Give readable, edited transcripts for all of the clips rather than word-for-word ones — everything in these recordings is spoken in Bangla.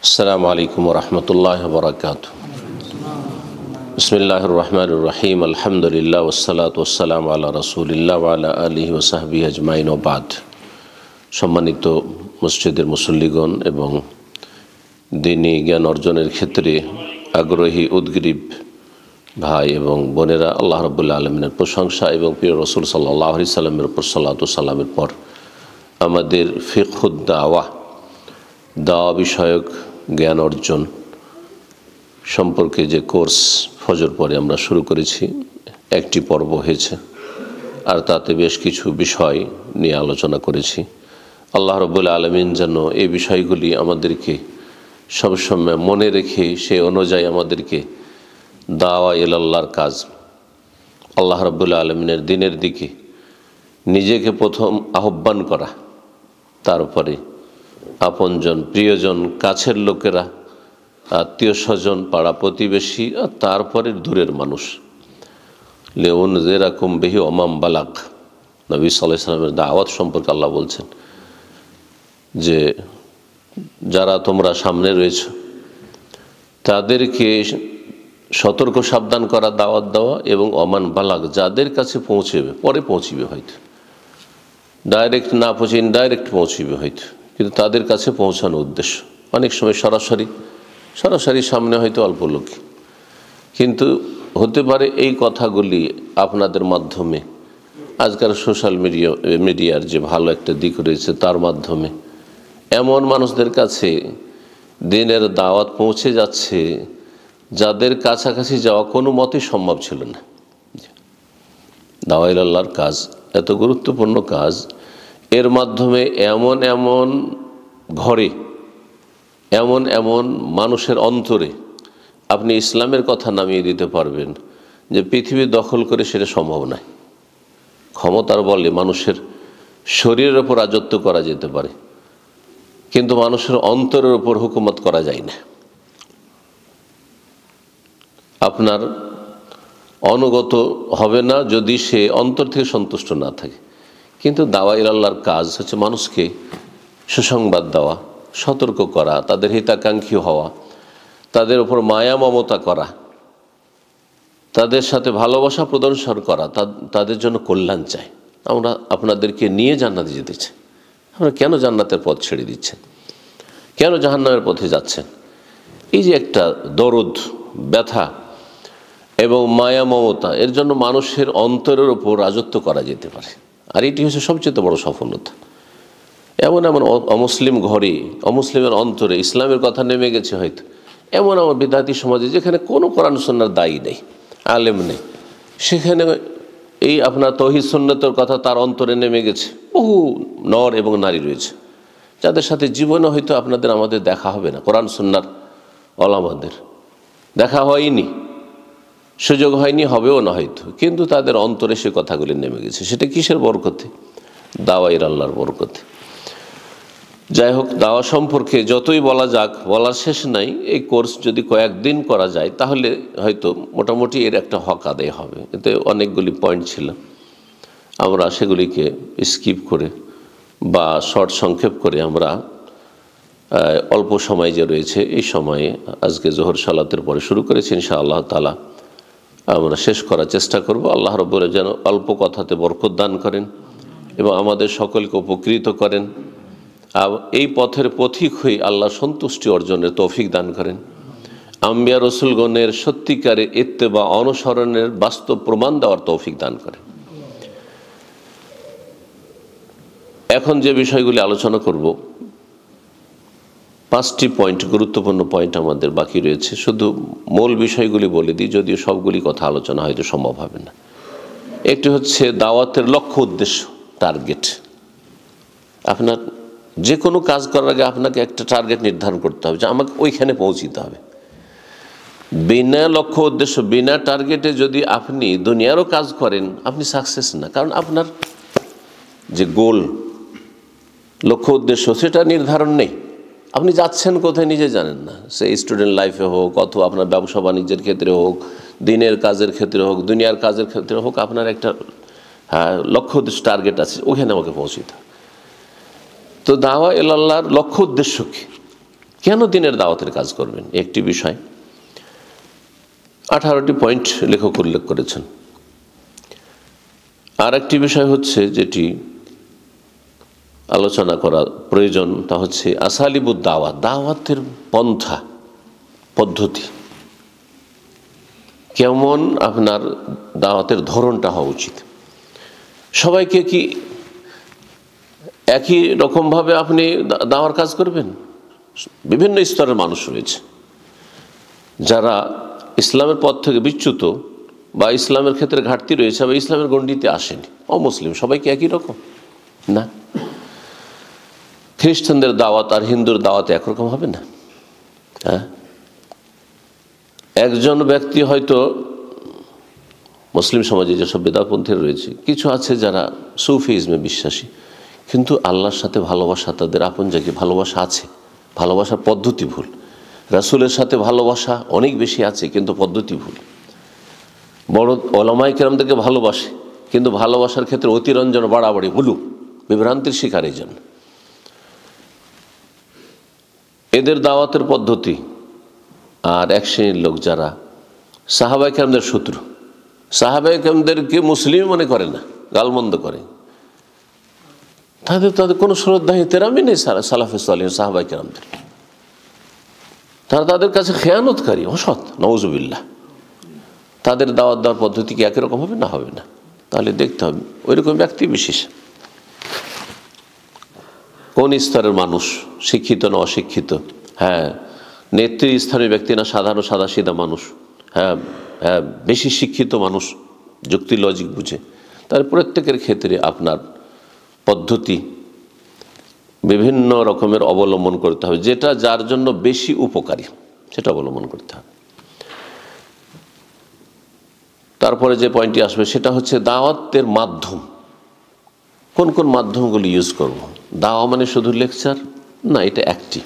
আসসালামু আলাইকুম ওয়া রাহমাতুল্লাহি ওয়া বারাকাতুহু। বিসমিল্লাহির রহমানির রহিম। আলহামদুলিল্লাহ ওয়াসসালাতু ওয়াসসালামু আলা রাসূলিল্লাহ ওয়া আলা আলিহি ওয়া সাহবিহি আজমাইন ওয়া বাদ। সম্মানিত মসজিদের মুসল্লিগণ এবং দ্বীনি জ্ঞান অর্জনের ক্ষেত্রে আগ্রহী উদ্গ্রীব ভাই এবং বোনেরা, আল্লাহ রাব্বুল আলামিনের প্রশংসা এবং প্রিয় রাসূল সাল্লাল্লাহু আলাইহি সাল্লামের উপর সালাতু সালামের পর আমাদের ফিকহুদ দাওয়া বিষয়ক জ্ঞান অর্জন সম্পর্কে যে কোর্স ফজর পরে আমরা শুরু করেছি, একটি পর্ব হয়েছে, আর তাতে বেশ কিছু বিষয় নিয়ে আলোচনা করেছি। আল্লাহ রাব্বুল আলামিন যেন এই বিষয়গুলি আমাদেরকে সবসময় মনে রেখে সে অনুযায়ী আমাদেরকে দাওয়া ইলাল্লাহর কাজ, আল্লাহ রাব্বুল আলামিনের দ্বীনের দিকে নিজেকে প্রথম আহ্বান করা, তারপরে আপনজন, প্রিয়জন, কাছের লোকেরা, আত্মীয় স্বজন, পাড়া প্রতিবেশী, আর তারপরে দূরের মানুষ। লিউনযিরাকুম বিহি ওমান বালাগ, নবী সাল্লাল্লাহু আলাইহি ওয়াসাল্লামের দাওয়াত সম্পর্কে আল্লাহ বলছেন যে যারা তোমরা সামনে রয়েছে তাদেরকে সতর্ক সাবধান করা, দাওয়াত দেওয়া, এবং ওমান বালাগ যাদের কাছে পৌঁছবে, পরে পৌঁছিবে, হয়তো ডাইরেক্ট না পৌঁছে ইনডাইরেক্ট পৌঁছিবে হয়তো, কিন্তু তাদের কাছে পৌঁছানো উদ্দেশ্য। অনেক সময় সরাসরি সামনে হয়তো অল্প লোক, কিন্তু হতে পারে এই কথাগুলি আপনাদের মাধ্যমে, আজকাল সোশ্যাল মিডিয়ার যে ভালো একটা দিক রয়েছে তার মাধ্যমে এমন মানুষদের কাছে দ্বীনের দাওয়াত পৌঁছে যাচ্ছে যাদের কাছাকাছি যাওয়া কোনো মতেই সম্ভব ছিল না। দাওয়া ইলাল্লাহর কাজ এত গুরুত্বপূর্ণ কাজ, এর মাধ্যমে এমন ঘরে, এমন মানুষের অন্তরে আপনি ইসলামের কথা নামিয়ে দিতে পারবেন যে পৃথিবী দখল করে সেটা সম্ভব নয়। ক্ষমতার বলে মানুষের শরীরের ওপর রাজত্ব করা যেতে পারে, কিন্তু মানুষের অন্তরের ওপর হুকুমত করা যায় না। আপনার অনুগত হবে না যদি সে অন্তর থেকে সন্তুষ্ট না থাকে। কিন্তু দাওয়া ইলাল্লাহর কাজ হচ্ছে মানুষকে সুসংবাদ দেওয়া, সতর্ক করা, তাদের হিতাকাঙ্ক্ষী হওয়া, তাদের উপর মায়া মমতা করা, তাদের সাথে ভালোবাসা প্রদর্শন করা, তাদের জন্য কল্যাণ চাই। আমরা আপনাদেরকে নিয়ে জান্নাতে যেতে চাই। আমরা কেন জান্নাতের পথ ছেড়ে দিচ্ছেন, কেন জাহান্নামের পথে যাচ্ছেন? এই যে একটা দরদ, ব্যথা এবং মায়া মমতা, এর জন্য মানুষের অন্তরের উপর রাজত্ব করা যেতে পারে। আর এটি হচ্ছে সবচেয়ে বড় সফলতা। এমন অমুসলিম ঘরে, অমুসলিমের অন্তরে ইসলামের কথা নেমে গেছে হয়তো, এমন আমার বিদাতি সমাজে যেখানে কোনো কোরআন সুন্নাহর দায়ী নেই, আলেম নেই, সেখানে এই আপনার তৌহিদ সুন্নাতের কথা তার অন্তরে নেমে গেছে। বহু নর এবং নারী রয়েছে যাদের সাথে জীবনে হয়তো আমাদের দেখা হবে না, কোরআন সুন্নাহর ওলামাদের দেখা হয়নি, সুযোগ হয়নি, হবেও না হয়তো, কিন্তু তাদের অন্তরে সে কথাগুলি নেমে গেছে। সেটা কিসের বরকতে? দাওয়া ইলাল্লাহর বরকতে। যাই হোক, দাওয়া সম্পর্কে যতই বলা যাক, বলার শেষ নাই। এই কোর্স যদি কয়েকদিন করা যায় তাহলে হয়তো মোটামুটি এর একটা হক আদায় হবে। এতে অনেকগুলি পয়েন্ট ছিল, আমরা সেগুলিকে স্কিপ করে বা শর্ট সংক্ষেপ করে আমরা অল্প সময় যে রয়েছে এই সময়ে আজকে জোহর সালাতের পরে শুরু করেছি, ইনশাআল্লাহ তাআলা আমরা শেষ করার চেষ্টা করব। আল্লাহ রাব্বুল যেন অল্প কথাতে বরকত দান করেন এবং আমাদের সকলকে উপকৃত করেন। এই পথের পথিক হয়ে আল্লাহ সন্তুষ্টি অর্জনের তৌফিক দান করেন। আম্বিয়া রসুলগণের সত্যিকারে ইত্তেবা, অনুসরণের বাস্তব প্রমাণ দেওয়ার তৌফিক দান করেন। এখন যে বিষয়গুলি আলোচনা করব, 5টি পয়েন্ট, গুরুত্বপূর্ণ পয়েন্ট আমাদের বাকি রয়েছে। শুধু মূল বিষয়গুলি বলে দিই, যদিও সবগুলি কথা আলোচনা হয়তো সম্ভব হবে না। একটি হচ্ছে দাওয়াতের লক্ষ্য, উদ্দেশ্য, টার্গেট। আপনার যে কোনো কাজ করার আগে আপনাকে একটা টার্গেট নির্ধারণ করতে হবে যে আমাকে ওইখানে পৌঁছিতে হবে। বিনা লক্ষ্য উদ্দেশ্য, বিনা টার্গেটে যদি আপনি দুনিয়ারও কাজ করেন, আপনি সাকসেস না। কারণ আপনার যে গোল, লক্ষ্য উদ্দেশ্য, সেটা নির্ধারণ নেই। আপনি যাচ্ছেন কোথায় নিজে জানেন না। সে স্টুডেন্ট লাইফে হোক, অথবা আপনার ব্যবসা বাণিজ্যের ক্ষেত্রে হোক, দিনের কাজের ক্ষেত্রে হোক, দুনিয়ার কাজের ক্ষেত্রে হোক, আপনার একটা লক্ষ্য উদ্দেশ্য, টার্গেট আছে, ওখানে আমাকে পৌঁছিতে হবে। তো দাওয়া ইলাল্লাহর লক্ষ্য উদ্দেশ্য কি? কেন দিনের দাওয়াতের কাজ করবেন একটি বিষয়। 18টি পয়েন্ট লেখক উল্লেখ করেছেন। আর একটি বিষয় হচ্ছে যেটি আলোচনা করা প্রয়োজন, তা হচ্ছে আসালিবুদ দাওয়াত, দাওয়াতের পন্থা পদ্ধতি, কেমন আপনার দাওয়াতের ধরনটা হওয়া উচিত। সবাইকে কি একই রকমভাবে আপনি দাওয়ার কাজ করবেন? বিভিন্ন স্তরের মানুষ রয়েছে যারা ইসলামের পথ থেকে বিচ্যুত বা ইসলামের ক্ষেত্রে ঘাটতি রয়েছে বা ইসলামের গণ্ডিতে আসেনি, অমুসলিম, সবাইকে একই রকম না। খ্রিস্টানদের দাওয়াত আর হিন্দুর দাওয়াত একরকম হবে না। হ্যাঁ, একজন ব্যক্তি হয়তো মুসলিম সমাজে যেসব বেদাতপন্থী রয়েছে, কিছু আছে যারা সুফিজমে বিশ্বাসী, কিন্তু আল্লাহর সাথে ভালোবাসা, তাদের আপন জায়গায় ভালোবাসা আছে, ভালোবাসার পদ্ধতি ভুল। রাসূলের সাথে ভালোবাসা অনেক বেশি আছে, কিন্তু পদ্ধতি ভুল। বড় ওলামায়ে কেরামদেরকে ভালোবাসে, কিন্তু ভালোবাসার ক্ষেত্রে অতিরঞ্জন, বাড়াবাড়ি, ভুলু, বিভ্রান্তির শিকার। এই জন্য এদের দাওয়াতের পদ্ধতি। আর এক শ্রেণীর লোক যারা সাহাবায়ে কেরামদের শত্রু, সাহাবায়ে কেরামদেরকে মুসলিম মনে করে না, গালমন্দ করে, তাদের কোনো শ্রদ্ধা ইহতেরামই নেই সালাফে সালেহিন সাহাবায়ে কেরামদের। তারা তাদের কাছে খেয়ানতকারী, অসৎ, নাউজুবিল্লাহ। তাদের দাওয়াত দেওয়ার পদ্ধতি কি একই রকম হবে? না, হবে না। তাহলে দেখতে হবে ওই রকম ব্যক্তি বিশেষ কোন স্তরের মানুষ, শিক্ষিত না অশিক্ষিত, হ্যাঁ, নেতৃস্থানীয় ব্যক্তি না সাধারণ সাদাসিধা মানুষ, হ্যাঁ হ্যাঁ, বেশি শিক্ষিত মানুষ, যুক্তি লজিক বুঝে, তার প্রত্যেকের ক্ষেত্রে আপনার পদ্ধতি বিভিন্ন রকমের অবলম্বন করতে হবে, যেটা যার জন্য বেশি উপকারী সেটা অবলম্বন করতে হবে। তারপরে যে পয়েন্টটি আসবে সেটা হচ্ছে দাওয়াতের মাধ্যম, কোন কোন মাধ্যমগুলি ইউজ করব। দাওয়া মানে শুধু লেকচার না, এটা একটি,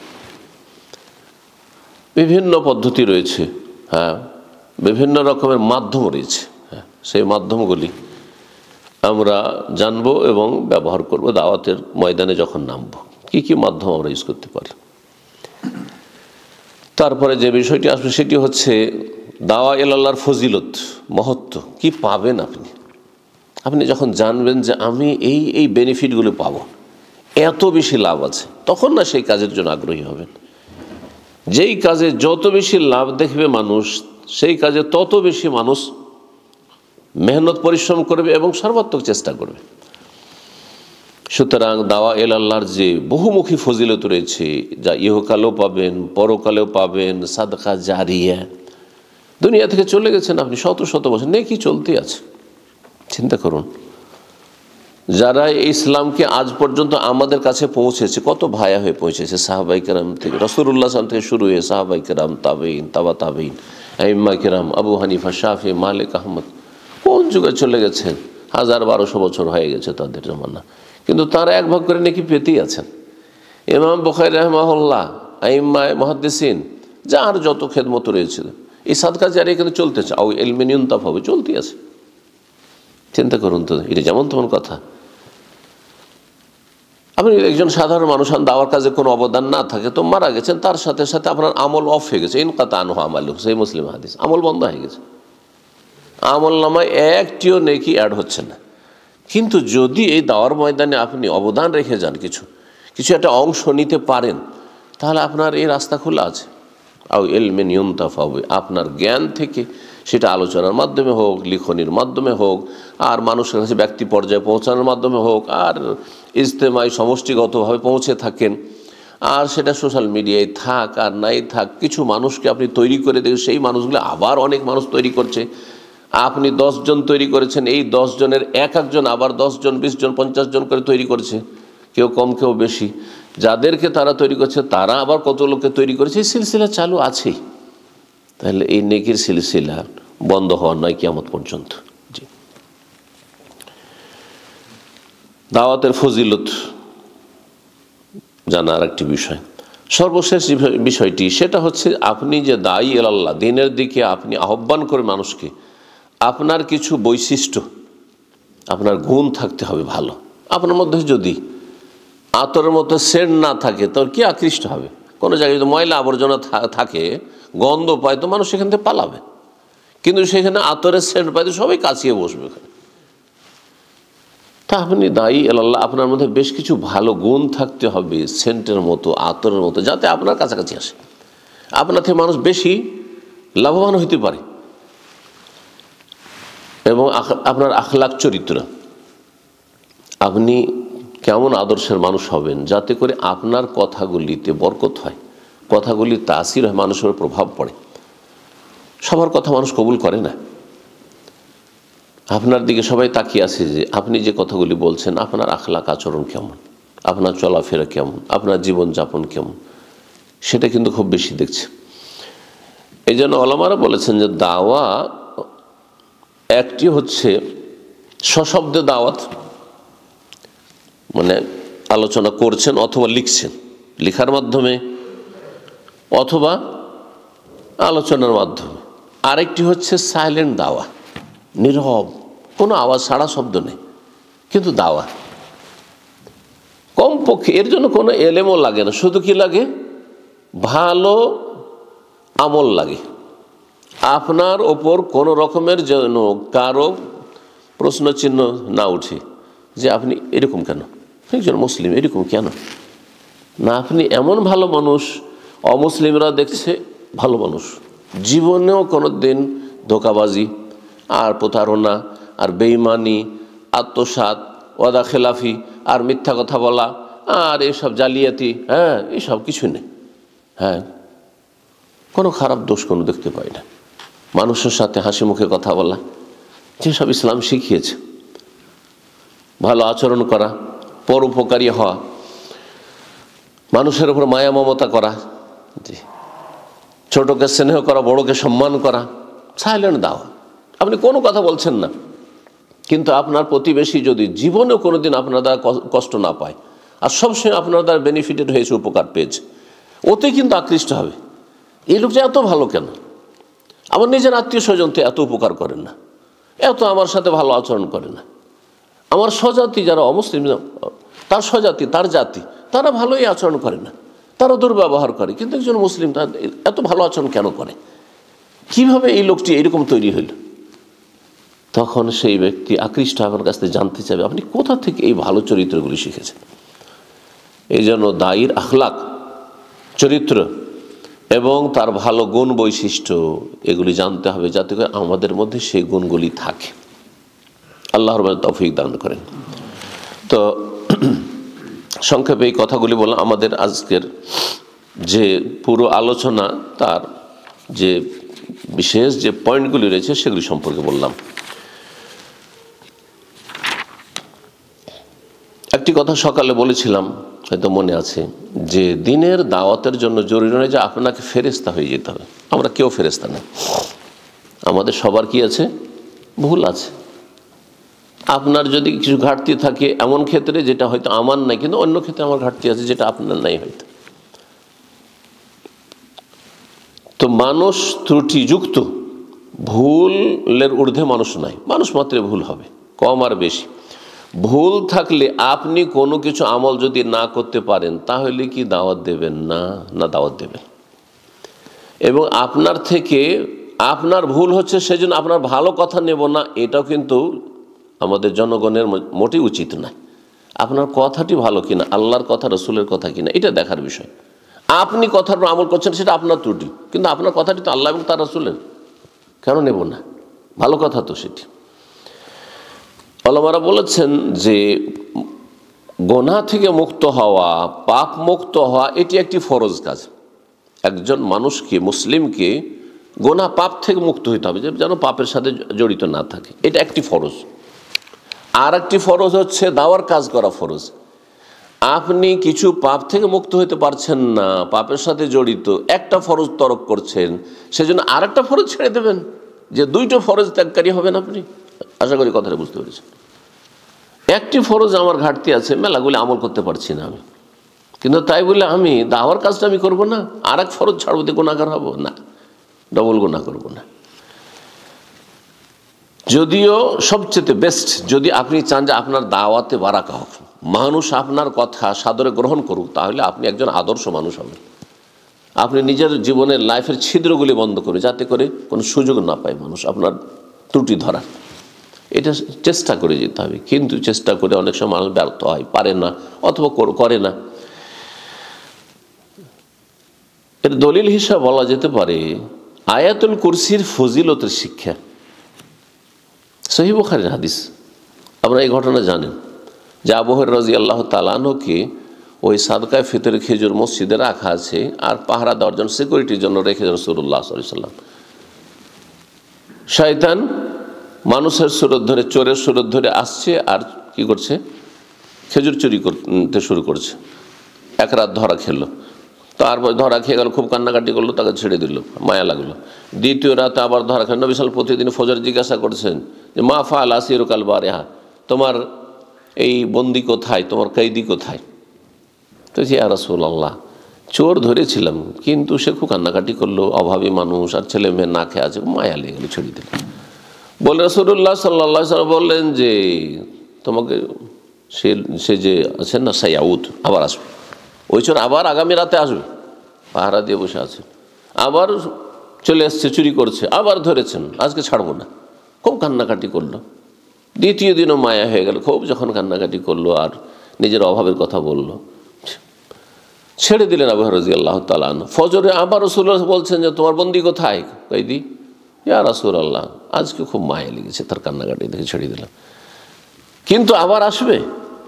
বিভিন্ন পদ্ধতি রয়েছে, হ্যাঁ, বিভিন্ন রকমের মাধ্যম রয়েছে। হ্যাঁ, সেই মাধ্যমগুলি আমরা জানব এবং ব্যবহার করব দাওয়াতের ময়দানে যখন নামব। কি কি মাধ্যম আমরা ইউজ করতে পারি। তারপরে যে বিষয়টি আসবে সেটি হচ্ছে দাওয়া ইলাল্লাহর ফজিলত, মহত্ব। কি পাবেন আপনি? আপনি যখন জানবেন যে আমি এই এই বেনিফিটগুলো পাবো, এত বেশি লাভ আছে, তখন না সেই কাজের জন্য আগ্রহী হবেন। যেই কাজে যত বেশি লাভ দেখবে মানুষ, সেই কাজে তত বেশি মানুষ মেহনত পরিশ্রম করবে এবং সর্বাত্মক চেষ্টা করবে। সুতরাং দাওয়া ইলাল্লাহর যে বহুমুখী ফজিলত রয়েছে, যা ইহকালেও পাবেন, পরকালেও পাবেন, সাদকা জারিয়া, দুনিয়া থেকে চলে গেছেন আপনি শত শত বছর, নেকি চলতে আছে। চিন্তা করুন, যারা ইসলামকে আজ পর্যন্ত আমাদের কাছে পৌঁছেছে, কত ভায়া হয়ে পৌঁছেছে, সাহাবাই কেরাম থেকে, রাসূলুল্লাহ সাল্লাল্লাহু আলাইহি ওয়াসাল্লাম থেকে শুরু হয়ে সাহাবাই কেরাম, তাবেঈন, তাবা তাবেঈন, আইম্মা কেরাম, আবু হানিফা, শাফি, মালিক, আহমদ, কোন যুগে চলে গেছেন, 1000-1200 বছর হয়ে গেছে তাদের জমানা, কিন্তু তারা এক ভাগ করে নাকি পেতেই আছেন। ইমাম বুখারী রাহিমাহুল্লাহ, আইম্মা মুহাদ্দিসিন, যার যত খেদমত রয়েছে, এই সাদকা জারিয়া কিন্তু চলতেছে, আও ইলমিন ইউনতাফা হবে, চলতেই আছে। চিন্তা করুন তো, এটা যেমন তেমন কথা। আপনি একজন সাধারণ মানুষ, দাওয়ার কাজে কোনো অবদান না থাকে তো মারা গেছেন, তার সাথে সাথে আপনার আমল অফ হয়ে গেছে, ইনকাতা আনহু আমালু, সেই মুসলিম হাদিস, আমল বন্ধ হয়ে গেছে, আমল নামায় একটিও নেকি অ্যাড হচ্ছে না। কিন্তু যদি এই দাওয়ার ময়দানে আপনি অবদান রেখে যান, কিছু একটা অংশ নিতে পারেন, তাহলে আপনার এই রাস্তা খোলা আছে। আও ইলমিন ইউনতাফা হবে, আপনার জ্ঞান থেকে, সেটা আলোচনার মাধ্যমে হোক, লিখনির মাধ্যমে হোক, আর মানুষের কাছে ব্যক্তি পর্যায়ে পৌঁছানোর মাধ্যমে হোক, আর ইজতেমাই সমষ্টিগতভাবে পৌঁছে থাকেন, আর সেটা সোশ্যাল মিডিয়ায় থাক আর নাই থাক, কিছু মানুষকে আপনি তৈরি করে দেখেন, সেই মানুষগুলো আবার অনেক মানুষ তৈরি করছে। আপনি 10 জন তৈরি করেছেন, এই 10 জনের এক একজন আবার 10 জন, 20 জন, 50 জন করে তৈরি করছে, কেউ কম কেউ বেশি। যাদেরকে তারা তৈরি করছে তারা আবার কত লোককে তৈরি করেছে, এই সিলসিলা চালু আছেই। তাহলে এই নেকির সিলসিলা বন্ধ হওয়ার নয় কিয়ামত পর্যন্ত। জি, দাওয়াতের ফজিলত জানার একটি বিষয়। সর্বশেষ বিষয়টি সেটা হচ্ছে, আপনি যে দায়ী ইলাল্লাহ, দ্বীনের দিকে আপনি আহ্বান করে মানুষকে, আপনার কিছু বৈশিষ্ট্য, আপনার গুণ থাকতে হবে ভালো। আপনার মধ্যে যদি আতরের মতো সেন্ট না থাকে, তাহলে কি আকৃষ্ট হবে? কোনো জায়গায় যদি ময়লা আবর্জনা থাকে, গন্ধ পায়, তো মানুষ সেখান থেকে পালাবে। কিন্তু সেখানে আতরের সেন্ট পাইতে সবাই কাছিয়ে বসবে ওখানে। তা আপনি দায়ী আল্লাহ, আপনার মধ্যে বেশ কিছু ভালো গুণ থাকতে হবে, সেন্টের মতো, আতরের মতো, যাতে আপনার কাছাকাছি আসে, আপনার থেকে মানুষ বেশি লাভবান হইতে পারে। এবং আপনার আখলাক, চরিত্র, আপনি কেমন আদর্শের মানুষ হবেন, যাতে করে আপনার কথাগুলিতে বরকত হয়, কথাগুলির তাসির হয়, মানুষের প্রভাব পড়ে। সবার কথা মানুষ কবুল করে না। আপনার দিকে সবাই তাকিয়ে আছে যে আপনি যে কথাগুলি বলছেন, আপনার আখলাক আচরণ কেমন, আপনার চলাফেরা কেমন, আপনার জীবনযাপন কেমন, সেটা কিন্তু খুব বেশি দেখছে। এই জন্য ওলামারা বলেছেন যে দাওয়া একটি হচ্ছে সশব্দে দাওয়াত, মানে আলোচনা করছেন অথবা লিখছেন, লেখার মাধ্যমে অথবা আলোচনার মাধ্যমে। আরেকটি হচ্ছে সাইলেন্ট দাওয়া, নীরব, কোনো আওয়াজ, সাড়া শব্দ নেই, কিন্তু দাওয়া। কমপক্ষে এর জন্য কোনো এলেমও লাগে না, শুধু কি লাগে, ভালো আমল লাগে। আপনার ওপর কোনো রকমের যেন কারো প্রশ্নচিহ্ন না উঠে যে আপনি এরকম কেন, একজন মুসলিম এরকম কেন না, আপনি এমন ভালো মানুষ, অমুসলিমরা দেখছে ভালো মানুষ, জীবনেও কোনো দিন ধোঁকাবাজি আর প্রতারণা আর বেঈমানি, আত্মসাৎ, ওয়াদা খেলাফি আর মিথ্যা কথা বলা আর এসব জালিয়াতি, হ্যাঁ, এসব কিছু নেই। হ্যাঁ, কোনো খারাপ দোষ কোনো দেখতে পাই না। মানুষের সাথে হাসি মুখে কথা বলা, যেসব ইসলাম শিখিয়েছে, ভালো আচরণ করা, পরোপকারী হওয়া, মানুষের উপর মায়া মমতা করা, জি, ছোটকে স্নেহ করা, বড়কে সম্মান করা, সাইলেন্ট দাওয়া। আপনি কোনো কথা বলছেন না, কিন্তু আপনার প্রতিবেশী যদি জীবনেও কোনোদিন আপনার দ্বারা কষ্ট না পায় আর সবসময় আপনার দ্বারা বেনিফিটেড হয়েছে, উপকার পেয়েছে, ওতে কিন্তু আকৃষ্ট হবে, এই লোকটা এত ভালো কেন, আমার নিজের আত্মীয় স্বজন তো এত উপকার করেন না, এত আমার সাথে ভালো আচরণ করে না, আমার স্বজাতি যারা অমুসলিম, তার স্বজাতি, তার জাতি, তারা ভালোই আচরণ করে না, তারা দুর্ব্যবহার করে, কিন্তু একজন মুসলিম তার এত ভালো আচরণ কেন করে, কিভাবে এই লোকটি এরকম তৈরি হইল? তখন সেই ব্যক্তি আকৃষ্ট আপনার কাছ থেকে জানতে চাইবে আপনি কোথা থেকে এই ভালো চরিত্রগুলি শিখেছেন। এই জন্য দায়ীর আখলাক, চরিত্র এবং তার ভালো গুণ, বৈশিষ্ট্য, এগুলি জানতে হবে, যাতে করে আমাদের মধ্যে সেই গুণগুলি থাকে। আল্লাহর তৌফিক দান করেন। তো সংক্ষেপে এই কথাগুলি বললাম। আমাদের আজকের যে পুরো আলোচনা, তার যে বিশেষ যে পয়েন্টগুলি রয়েছে সেগুলি সম্পর্কে বললাম। একটি কথা সকালে বলেছিলাম, হয়তো মনে আছে, যে দিনের দাওয়াতের জন্য জরুরি নয় যে আপনাকে ফেরেশতা হয়ে যেতে হবে। আমরা কেউ ফেরেশতা না, আমাদের সবার কি আছে, ভুল আছে। আপনার যদি কিছু ঘাটতি থাকে এমন ক্ষেত্রে যেটা হয়তো আমার নাই, কিন্তু অন্য ক্ষেত্রে আমার ঘাটতি আছে যেটা আপনার নাই হয়তো। তো মানুষ ত্রুটিযুক্ত, ভুলের ঊর্ধ্বে মানুষ নাই, মানুষ মাত্র ভুল হবে, কম আর বেশি। ভুল থাকলে আপনি কোনো কিছু আমল যদি না করতে পারেন, তাহলে কি দাওয়াত দেবেন? না, না দাওয়াত দেবেন। এবং আপনার থেকে আপনার ভুল হচ্ছে সেজন্য আপনার ভালো কথা নেব না, এটাও কিন্তু আমাদের জনগণের মোটেই উচিত নয়। আপনার কথাটি ভালো কিনা, আল্লাহর কথা, রসুলের কথা কিনা, এটা দেখার বিষয়। আপনি কথার আমল করছেন সেটা আপনার ত্রুটি, কিন্তু আপনার কথাটি তো আল্লাহ এবং তার রসুলের, কেন নেব না? ভালো কথা তো সেটি। ওলামারা বলেছেন যে গোনাহ থেকে মুক্ত হওয়া, পাপ মুক্ত হওয়া, এটি একটি ফরজ কাজ। একজন মানুষকে, মুসলিমকে গোনাহ, পাপ থেকে মুক্ত হইতে হবে, যেন পাপের সাথে জড়িত না থাকে, এটা একটি ফরজ। আর একটি ফরজ হচ্ছে দাওয়ার কাজ করা ফরজ। আপনি কিছু পাপ থেকে মুক্ত হতে পারছেন না, পাপের সাথে জড়িত, একটা ফরজ তরক করছেন, সেজন্য আর একটা ফরজ ছেড়ে দেবেন, যে দুইটা ফরজ ত্যাগকারী হবেন আপনি। আশা করি কথাটা বুঝতে পেরেছেন। একটি ফরজ আমার ঘাটতি আছে, মেলাগুলি আমল করতে পারছি না আমি, কিন্তু তাই বলে আমি দাওয়ার কাজটা আমি করবো না, আর এক ফরজ ছাড়বো দিয়ে গুনাহগার হবো না, ডবল গুনাহ করবো না। যদিও সবচেয়ে বেস্ট, যদি আপনি চান যে আপনার দাওয়াতে বারাকা হোক, মানুষ আপনার কথা সাদরে গ্রহণ করুক, তাহলে আপনি একজন আদর্শ মানুষ হবেন। আপনি নিজের জীবনের লাইফের ছিদ্রগুলি বন্ধ করবে, যাতে করে কোনো সুযোগ না পায় মানুষ আপনার ত্রুটি ধরার। এটা চেষ্টা করে যেতে হবে, কিন্তু চেষ্টা করে অনেক সময় মানুষ ব্যর্থ হয়, পারে না অথবা করে না। এর দলিল হিসাবে বলা যেতে পারে আয়াতুল কুরসির ফজিলতের শিক্ষা। সহিহ বুখারীর হাদিস, আমরা এই ঘটনা জানেন যে আবু হুরায়রা রাদিয়াল্লাহু তাআলা আনহুকে ওই সাদকায়ে ফিতরের খেজুর মসজিদে রাখা আছে, আর পাহারা দেওয়ার জন্য, সিকিউরিটির জন্য রেখেছেন রাসূলুল্লাহ সাল্লাল্লাহু আলাইহি ওয়াসাল্লাম। শয়তান মানুষের সুরত ধরে, চোরের সুরত ধরে আসছে, আর কি করছে, খেজুর চুরি করতে শুরু করছে। এক রাত ধরা খেলো, তারপর ধরা খেয়ে গেল, খুব কান্নাকাটি করলো, তাকে ছেড়ে দিল, মায়া লাগলো। দ্বিতীয় রাতে আবার ধরা খেলো। নবী সাল্লাল্লাহু আলাইহি ওয়াসাল্লাম প্রতিদিন ফজর জিজ্ঞাসা করছেন যে মা ফাআল আসিরুকাল বারিহা, তোমার এই বন্দি কোথায়, তোমার কয়েদি কোথায়? তো ইয়া রাসূলুল্লাহ, চোর ধরেছিলাম, কিন্তু সে খুব কান্নাকাটি করলো, অভাবী মানুষ, আর ছেলে মেয়ে না খেয়ে আছে, মায়া লেগে গেলো, ছেড়ে দিল। বলে রাসূলুল্লাহ সাল্লাল্লাহু আলাইহি ওয়াসাল্লাম বললেন যে তোমাকে সে যে আছেন না, সায়াউদ, আবার আসবে, ওই চোর আবার আগামী রাতে আসবে, পাহারা দিয়ে বসে আছেন, আবার চলে এসছে, চুরি করছে, আবার ধরেছেন, আজকে ছাড়বো না। খুব কান্নাকাটি করলো। দ্বিতীয় দিনও মায়া হয়ে গেল, খুব যখন কান্নাকাটি করলো আর নিজের অভাবের কথা বলল, ছেড়ে দিলেন আবু হুরায়রা রাদিয়াল্লাহু তাআলা আনহু। ফজরে আবার রাসূলুল্লাহ বলছেন যে তোমার বন্দি কোথায়, কয়েদি? ইয়া রাসূলুল্লাহ, আজকে খুব মায়া লেগেছে, তার কান্নাকাটি দেখে ছেড়ে দিলাম, কিন্তু আবার আসবে।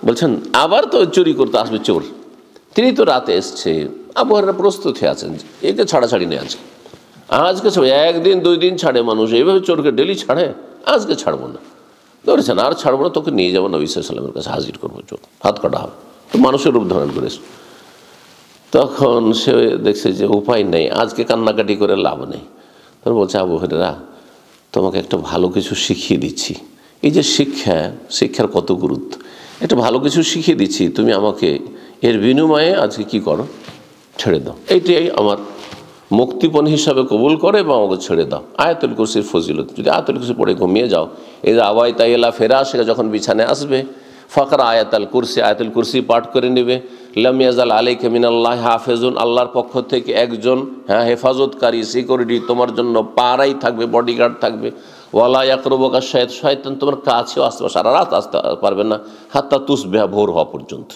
বলছেন আবার তো চুরি করতে আসবে চোর, তিনি তো রাতে এসছে। আবু হুরায়রা প্রস্তুত হয়ে আছেন, একে ছাড়াছাড়ি নেই আজকে ছাড়বে। একদিন দুই দিন ছাড়ে মানুষ, এইভাবে চোরকে ডেলি ছাড়ে, আজকে ছাড়বো না। ধরেছেন আর ছাড়বো না, তোকে নিয়ে যাবো নবী সাল্লাল্লাহু আলাইহি ওয়াসাল্লামের কাছে, হাজির করবো, চোর হাত কাটা হবে। তো মানুষের রূপ ধারণ করেছে। তখন সে দেখছে যে উপায় নেই, আজকে কান্নাকাটি করে লাভ নেই। তখন বলছে আবু হুরায়রা, তোমাকে একটা ভালো কিছু শিখিয়ে দিচ্ছি। এই যে শিক্ষার কত গুরুত্ব, একটা ভালো কিছু শিখিয়ে দিচ্ছি, তুমি আমাকে এর বিনিময়ে আজকে কি করো, ছেড়ে দাও। এইটাই আমার মুক্তিপণ হিসাবে কবুল করে এবং আমাকে ছেড়ে দাও। আয়াতুল কুরসির ফজিলত, যদি আয়াতুল কুরসি পড়ে ঘুমিয়ে যাও, এই যে আওয়াই তাইলা ফেরাশে, যখন বিছানায় আসবে, ফাকরা আয়াতুল কুরসি, আয়াতুল কুরসি পাঠ করে নেবে। লাম ইয়াজাল আলাইকা মিনাল্লাহি হাফেজুন, আল্লাহর পক্ষ থেকে একজন হেফাজতকারী, সিকিউরিটি তোমার জন্য পাড়াই থাকবে, বডিগার্ড থাকবে। ওয়ালা ইয়াকরুবুকা শাইতান, শয়তান তোমার কাছেও আসতে, সারা রাত আসতে পারবে না, হাত্তা তুসবিহা, ভোর হওয়া পর্যন্ত।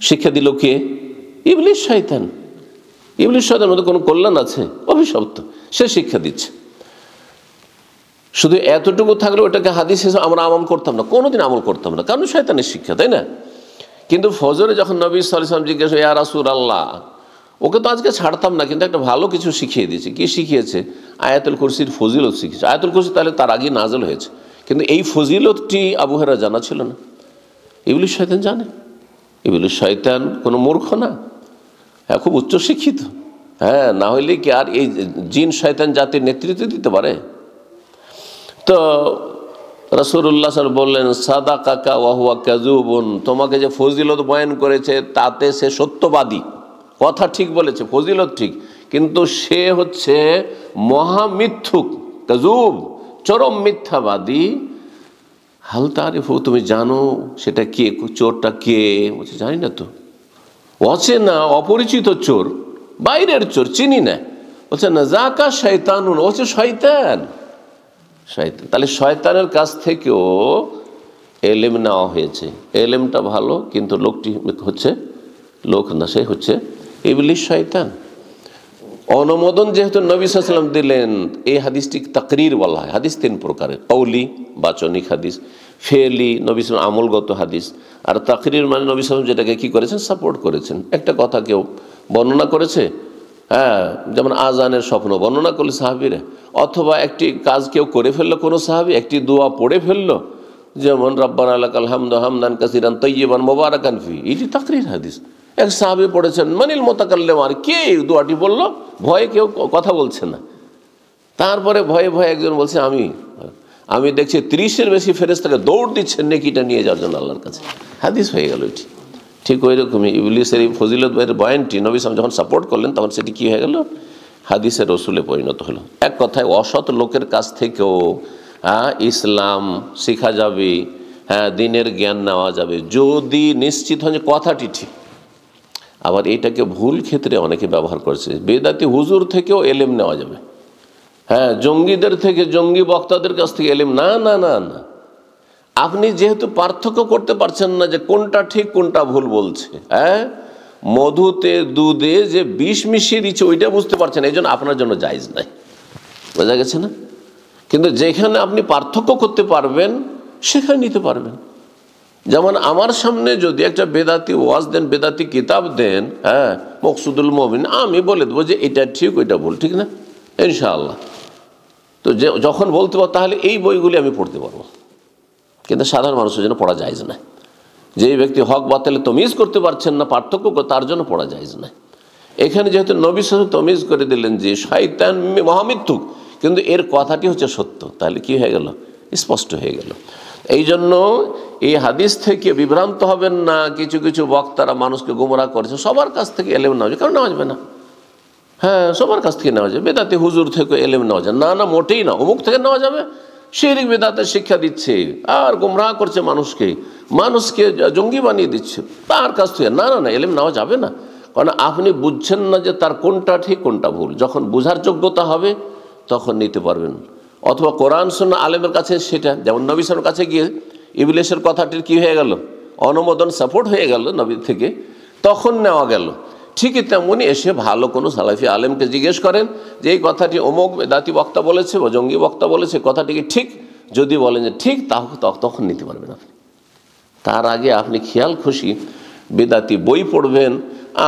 শিক্ষা দিল কে? ইবলিস, শয়তান। ইবলিস শয়তানের মধ্যে কোনো কল্যাণ আছে? অভিশপ্ত। সে শিক্ষা দিচ্ছে। শুধু এতটুকু থাকলে ওটাকে হাদিস হিসেবে আমরা আমল করতাম না, কোনোদিন আমল করতাম না, কারণ শয়তানের শিক্ষা, তাই না? কিন্তু ফজরে যখন নবী সাল্লাল্লাহু আলাইহি ওয়াসাল্লাম জিজ্ঞেস, ইয়া রাসূলুল্লাহ, ওকে তো আজকে ছাড়তাম না, কিন্তু একটা ভালো কিছু শিখিয়ে দিয়েছে। কি শিখিয়েছে? আয়াতুল কুরসির ফজিলত শিখিয়েছে। আয়াতুল কুরসি তাহলে তার আগে নাযিল হয়েছে, কিন্তু এই ফজিলতটি আবু হুরায়রা জানা ছিল না। ইবলিস শয়তান জানে। ইবলিস শয়তান কোনো মূর্খ না, হ্যাঁ, খুব উচ্চ শিক্ষিত। হ্যাঁ, না হইলে কি আর এই জিন শয়তান জাতির নেতৃত্ব দিতে পারে? তো রাসূলুল্লাহ সাল্লাল্লাহু আলাইহি ওয়াসাল্লাম বললেন, সাদাকাকা ওয়া হুয়া কাযুবুন, তোমাকে যে ফজিলত বয়ান করেছে তাতে সে সত্যবাদী, কথা ঠিক বলেছে, ফজিলত ঠিক, কিন্তু সে হচ্ছে মহামিথ্যুক, কাযুব, চরম মিথ্যাবাদী। হাল তারিফু, তুমি জানো সেটা কে, চোরটা কে? বলছে জানি না তো, অচেনা অপরিচিত চোর, বাইরের চোর, চিনি না। বলছে না, যাকা শয়তানুন, হচ্ছে শয়তান। শয়তান, তাহলে শয়তানের কাছ থেকেও এলেম নেওয়া হয়েছে। এলেমটা ভালো, কিন্তু লোকটি হচ্ছে লোক না, সে হচ্ছে ইবলিস, শয়তান। অনুমোদন যেহেতু নবী সাল্লাল্লাহু আলাইহি ওয়াসাল্লাম দিলেন, এই হাদিসটি তাকরীর বলা হয়। হাদিস তিন প্রকারের: কওলি, বাচনিক হাদিস; ফেলি, নবী সাল্লাল্লাহু আলাইহি ওয়াসাল্লাম আমলগত হাদিস; আর তাকরীর মানে নবী সাল্লাল্লাহু আলাইহি ওয়াসাল্লাম যেটাকে কি করেছেন, সাপোর্ট করেছেন। একটা কথা কেউ বর্ণনা করেছে, হ্যাঁ, যেমন আজানের স্বপ্ন বর্ণনা করলে সাহাবীরা, অথবা একটি কাজ কেউ করে ফেললো কোনো সাহাবী, একটি দোয়া পড়ে ফেললো, যেমন রব্বানা লাকাল হামদু হামদান কাসীরান তাইয়্যিবান মুবারাকান ফি, এটি তাকরীর হাদিস। এক সাহাবী পড়েছেন, মানিল মুতাকাল্লিম, আর কে এই দোয়াটি বললো? ভয়ে কেউ কথা বলছে না। তারপরে ভয়ে ভয়ে একজন বলছে, আমি দেখছি 30-এর বেশি ফেরেশতাকে দৌড় দিচ্ছেন নেকিটা নিয়ে যাওয়ার জন্য আল্লাহর কাছে। হাদিস হয়ে গেল এটি। ঠিক ওই রকমই ইবলিসের এই ফজিলত বয়ানটি নবী সাল্লাল্লাহু আলাইহি ওয়াসাল্লাম যখন সাপোর্ট করলেন, তখন সেটি কী হয়ে গেল? হাদিসের রসুলে পরিণত হলো। এক কথায় অসৎ লোকের কাছ থেকেও ইসলাম শেখা যাবে, হ্যাঁ, দিনের জ্ঞান নেওয়া যাবে, যদি নিশ্চিত হয় যে কথাটি ঠিক। আবার এটাকে ভুল ক্ষেত্রে অনেকে ব্যবহার করছে। বেদাতি হুজুর থেকেও এলেম নেওয়া যাবে, হ্যাঁ, জঙ্গিদের থেকে, জঙ্গি বক্তাদের কাছ থেকে এলেম, না না না না। আপনি যেহেতু পার্থক্য করতে পারছেন না যে কোনটা ঠিক কোনটা ভুল বলছে, হ্যাঁ, মধুতে দুধে যে বিষ মিশিয়ে দিচ্ছে ওইটা বুঝতে পারছেন, এই জন্য আপনার জন্য জায়েজ নাই। বোঝা গেছে না? কিন্তু যেখানে আপনি পার্থক্য করতে পারবেন সেখানে নিতে পারবেন। যেমন আমার সামনে যদি একটা বেদাতি ওয়াজ দেন, বেদাতি কিতাব দেন, হ্যাঁ, মকসুদুল মুমিন, আমি বলে দেবো যে এটা ঠিক ওইটা ভুল, ঠিক না, ইনশাআল্লাহ। তো যখন বলতে পারবো তাহলে এই বইগুলি আমি পড়তে পারবো। কিন্তু সাধারণ মানুষের জন্য পড়া জায়েজ না। যেই ব্যক্তি হক বাতিলে তমিজ করতে পারছেন না, পার্থক্য, তার জন্য পড়া জায়েজ না। এখানে যেহেতু নবী সাল্লাল্লাহু আলাইহি ওয়াসাল্লাম তমিজ করে দিলেন যে শয়তান মহামিথ্যুক, কিন্তু এর কথাটি হচ্ছে সত্য, তাহলে কি হয়ে গেল? স্পষ্ট হয়ে গেল। এই জন্য এই হাদিস থেকে বিভ্রান্ত হবেন না। কিছু কিছু বক্তারা মানুষকে গোমরাহ করেছে, সবার কাছ থেকে এলেম নেওয়া যায়, কারণ নেওয়া যাবে না। হ্যাঁ, সবার কাছ থেকে নেওয়া যাবে, বেদাতি হুজুর থেকে এলেম নেওয়া যায় না, না মোটেই না। অমুক থেকে নেওয়া যাবে, শিরক বিদআতের শিক্ষা দিচ্ছে আর গোমরাহ করছে মানুষকে, মানুষকে জঙ্গি বানিয়ে দিচ্ছে, তার কাছ থেকে না না না এলেম নেওয়া যাবে না। কারণ আপনি বুঝছেন না যে তার কোনটা ঠিক কোনটা ভুল। যখন বোঝার যোগ্যতা হবে তখন নিতে পারবেন। অথবা কোরআন সুন্নাহ আলেমের কাছে, সেটা যেমন নবী সাল্লাল্লাহু আলাইহি ওয়াসাল্লামের কাছে গিয়ে ইবলিসের কথাটির কি হয়ে গেল? অনুমোদন, সাপোর্ট হয়ে গেল নবী থেকে, তখন নেওয়া গেল। ঠিকই তেমনি এসে ভালো কোনো সালাফি আলেমকে জিজ্ঞেস করেন যে এই কথাটি অমুক বেদাতি বক্তা বলেছে বা জঙ্গি বক্তা বলেছে, কথাটি কি ঠিক? যদি বলেন যে ঠিক, তখন নিতে পারবেন আপনি। তার আগে আপনি খেয়াল খুশি বেদাতি বই পড়বেন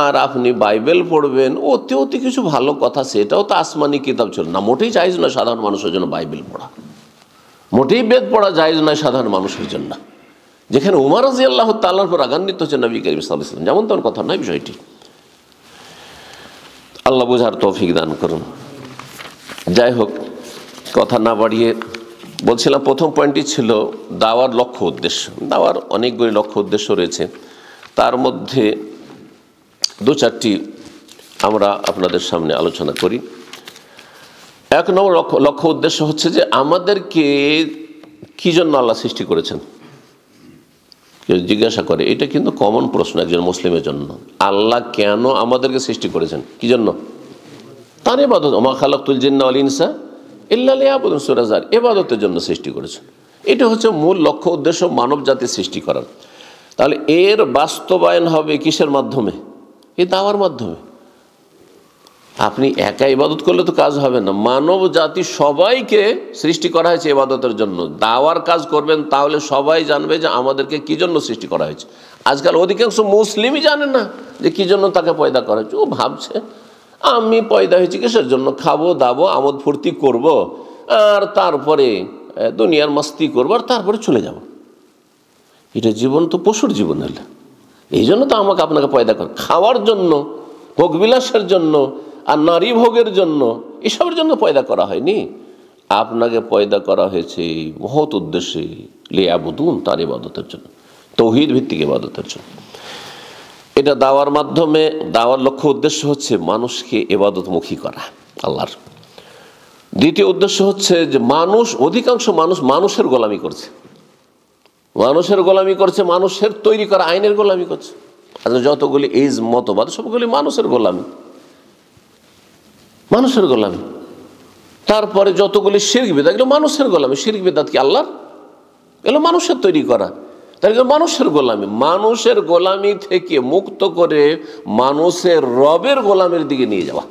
আর আপনি বাইবেল পড়বেন, ওতে ওতে কিছু ভালো কথা, সেটাও তো আসমানি কিতাব ছিল না, মোটেই জায়েজ নয় সাধারণ মানুষের জন্য বাইবেল পড়া, মোটেই বেদ পড়া জায়েজ নয় সাধারণ মানুষের জন্য। যেখানে উমর রাদিয়াল্লাহু তাআলার উপর রাগান্বিত হচ্ছে নবী করিম সাল্লাল্লাহু আলাইহি ওয়াসাল্লাম, যেমন তেমন কথা নয় বিষয়টি। আল্লাহ বুঝার তৌফিক দান করুন। যাই হোক, কথা না বাড়িয়ে বলছিলাম, প্রথম পয়েন্টটি ছিল দাওয়ার লক্ষ্য উদ্দেশ্য। দাওয়ার অনেকগুলি লক্ষ্য উদ্দেশ্য রয়েছে, তার মধ্যে দু চারটি আমরা আপনাদের সামনে আলোচনা করি। এক নম্বর লক্ষ্য উদ্দেশ্য হচ্ছে যে আমাদেরকে কি জন্য আল্লাহ সৃষ্টি করেছেন। কেউ জিজ্ঞাসা করে, এটা কিন্তু কমন প্রশ্ন একজন মুসলিমের জন্য। আল্লাহ কেন আমাদেরকে সৃষ্টি করেছেন, কি জন্য? তার ইবাদত, ওমা খালাকতুল জিন্না ওয়াল ইনসা ইল্লা লিয়াবুদুন, সূরা যার, ইবাদতের জন্য সৃষ্টি করেছেন। এটা হচ্ছে মূল লক্ষ্য উদ্দেশ্য, মানব জাতির সৃষ্টি করার। তাহলে এর বাস্তবায়ন হবে কিসের মাধ্যমে? এই দাওয়ার মাধ্যমে। আপনি একা ইবাদত করলে তো কাজ হবে না, মানব জাতি সবাইকে সৃষ্টি করা হয়েছে ইবাদতের জন্য। দাওয়ার কাজ করবেন তাহলে সবাই জানবে যে আমাদেরকে কি জন্য সৃষ্টি করা হয়েছে। আজকাল অধিকাংশ মুসলিমই জানে না যে কি জন্য তাকে পয়দা করা হয়েছে। ও ভাবছে আমি পয়দা হয়েছি কিসের জন্য, খাবো দাবো আমোদ ফুর্তি করব আর তারপরে দুনিয়ার মস্তি করবো আর তারপরে চলে যাব। এটা জীবন তো পশুর জীবন হলো। এই জন্য তো আমাকে আপনাকে পয়দা করে, খাওয়ার জন্য, ভোগবিলাসের জন্য আর নারী ভোগের জন্য, এসবের জন্য পয়দা করা হয়নি। আপনাকে পয়দা করা হয়েছে মহৎ উদ্দেশ্যে, লিয়াবুদুন, তার ইবাদতের জন্য, তৌহিদ ভিত্তিক ইবাদতের জন্য। এটা দাওয়ার মাধ্যমে, দাওয়ার লক্ষ্য উদ্দেশ্য হচ্ছে মানুষকে ইবাদতমুখী করা আল্লাহর। দ্বিতীয় উদ্দেশ্য হচ্ছে যে মানুষ, অধিকাংশ মানুষ মানুষের গোলামি করছে, মানুষের গোলামি করছে, মানুষের তৈরি করা আইনের গোলামি করছে। আচ্ছা, যতগুলি এইজ মতবাদ সবগুলি মানুষের গোলামি, মানুষের গোলামি। তারপরে যতগুলি শিরক বিদআত, এগুলো মানুষের গোলামি। শিরক বিদআত কি আল্লাহর? এগুলো মানুষের তৈরি করা, তাই মানুষের গোলামি। মানুষের গোলামি থেকে মুক্ত করে মানুষের রবের গোলামের দিকে নিয়ে যাওয়া।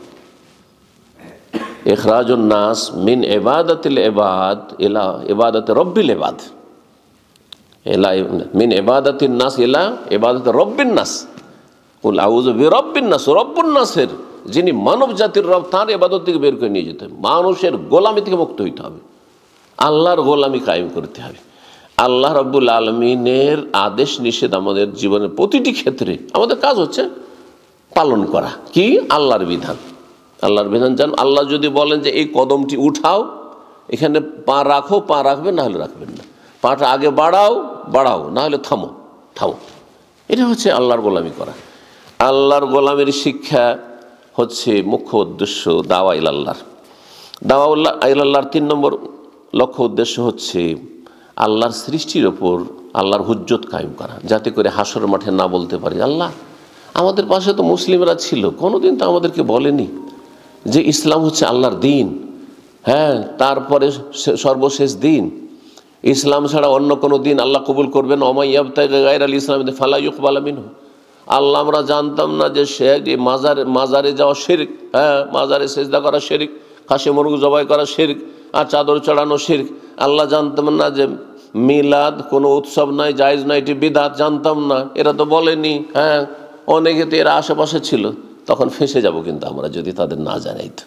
ইখরাজুন নাস মিন ইবাদাতিল ইবাদ ইলা ইবাদাতি রব্বিল ইবাদ, ইলা মিন ইবাদাতিন নাস ইলা ইবাদাতি রব্বিন নাস। কুল আউযু বিরাব্বিন নাস, রব্বুন নাসের যিনি মানব জাতির রব, তার ইবাদত থেকে বের করে নিয়ে যেতে হবে। মানুষের গোলামি থেকে মুক্ত হইতে হবে, আল্লাহর গোলামি কায়েম করতে হবে। আল্লাহ রাব্বুল আলামিনের আদেশ নিষেধ আমাদের জীবনের প্রতিটি ক্ষেত্রে আমাদের কাজ হচ্ছে পালন করা। কি? আল্লাহর বিধান, আল্লাহর বিধান জান। আল্লাহ যদি বলেন যে এই কদমটি উঠাও, এখানে পা রাখো, পা রাখবেন, না হলে রাখবেন না। পাটা আগে বাড়াও, বাড়াও, না হলে থামো, থামো। এটা হচ্ছে আল্লাহর গোলামি করা। আল্লাহর গোলামের শিক্ষা হচ্ছে মুখ্য উদ্দেশ্য দাওয়া ইলাল্লাহর। দাওয়া ইলাল্লাহর 3 নম্বর লক্ষ্য উদ্দেশ্য হচ্ছে আল্লাহর সৃষ্টির ওপর আল্লাহর হুজ্জত কায়েম করা, যাতে করে হাসরের মাঠে না বলতে পারি আল্লাহ আমাদের পাশে তো মুসলিমরা ছিল, কোনোদিন তো আমাদেরকে বলেনি যে ইসলাম হচ্ছে আল্লাহর দিন, হ্যাঁ, তারপরে সর্বশেষ দিন, ইসলাম ছাড়া অন্য কোনো দিন আল্লাহ কবুল করবেন। ওমাই ইয়াবতাগি গায়রাল ইসলাম ফালা ইউকবাল মিনহু। আল্লাহ আমরা জানতাম না যে মাজারে যাওয়া শিরক, হ্যাঁ, মাজারে সেজদা করা শিরক, খাসি মুরগি জবাই করা শিরক, আর চাদর চড়ানো শিরক। আল্লাহ জানতাম না যে মিলাদ কোনো উৎসব নয়, জায়েজ নয়, এটি বিদআত, জানতাম না, এরা তো বলেনি। হ্যাঁ, অনেকে তো এরা আশেপাশে ছিল, তখন ফেঁসে যাব কিন্তু আমরা যদি তাদের না জানাই। তো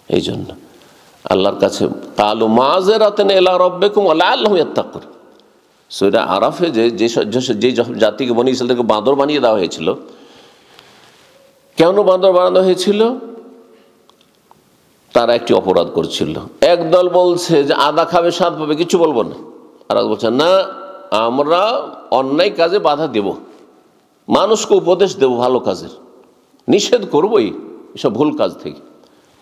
এই জন্য আল্লাহর কাছে কালু মাযরাতান ইলা রাব্বিকুম ওয়া লাআল্লাহুম ইয়াত্তাকুন। সূরা আরাফে যে জাতিকে বনী ইসরাঈলকে বাঁদর বানিয়ে দেওয়া হয়েছিল, কেন বাঁদর বানানো হয়েছিল? তারা একটি অপরাধ করছিল। একদল বলছে যে আদা খাবে, স্বাদ পাবে, কিছু বলবো না। আর বলছে না, আমরা অন্যায় কাজে বাধা দেব, মানুষকে উপদেশ দেব ভালো কাজের, নিষেধ করবই এসব ভুল কাজ থেকে।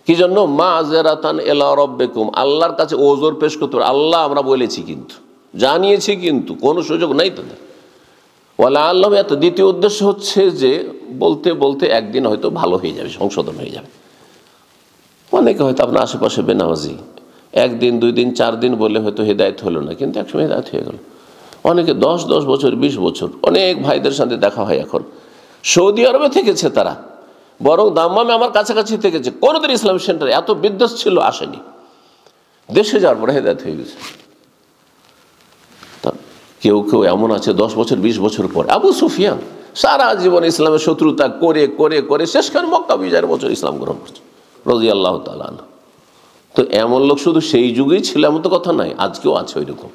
কি জন্য? মাযরাতান ইলা রাব্বিকুম, আল্লাহর কাছে ওজর পেশ করতে। আল্লাহ আমরা বলেছি কিন্তু, জানিয়েছি কিন্তু, কোনো সুযোগ নাই তাদের। ওয়ালা আল্লাহ, এত দ্বিতীয় উদ্দেশ্য হচ্ছে যে বলতে বলতে একদিন হয়তো ভালো হয়ে যাবে, সংশোধন হয়ে যাবে। অনেকে হয়তো আপনার আশেপাশে বেনামাজি, একদিন 2 দিন 4 দিন বলে হয়তো হেদায়েত হলো না, কিন্তু একসময় হেদায়েত হয়ে গেল। অনেকে 10 বছর 20 বছর, অনেক ভাইদের সাথে দেখা হয় এখন, সৌদি আরবে থেকেছে তারা, বরং দাম্মামে আমার কাছাকাছি থেকেছে, কোনোদিন ইসলামিক সেন্টারে এত বিদ্বেষ ছিল, আসেনি, দেশে যাওয়ার পরে হেদায়েত হয়ে গেছে। কেউ কেউ এমন আছে 10 বছর 20 বছর পর, আবু সুফিয়ান সারা জীবন ইসলামের শত্রুতা করে করে করে শেষকালে মক্কা বিজয়ের বছর ইসলাম গ্রহণ করছে রাদিয়াল্লাহু তাআলা আনহু। তো এমন লোক শুধু সেই যুগেই ছিল এমন তো কথা নাই, আজকেও আছে ওই রকম।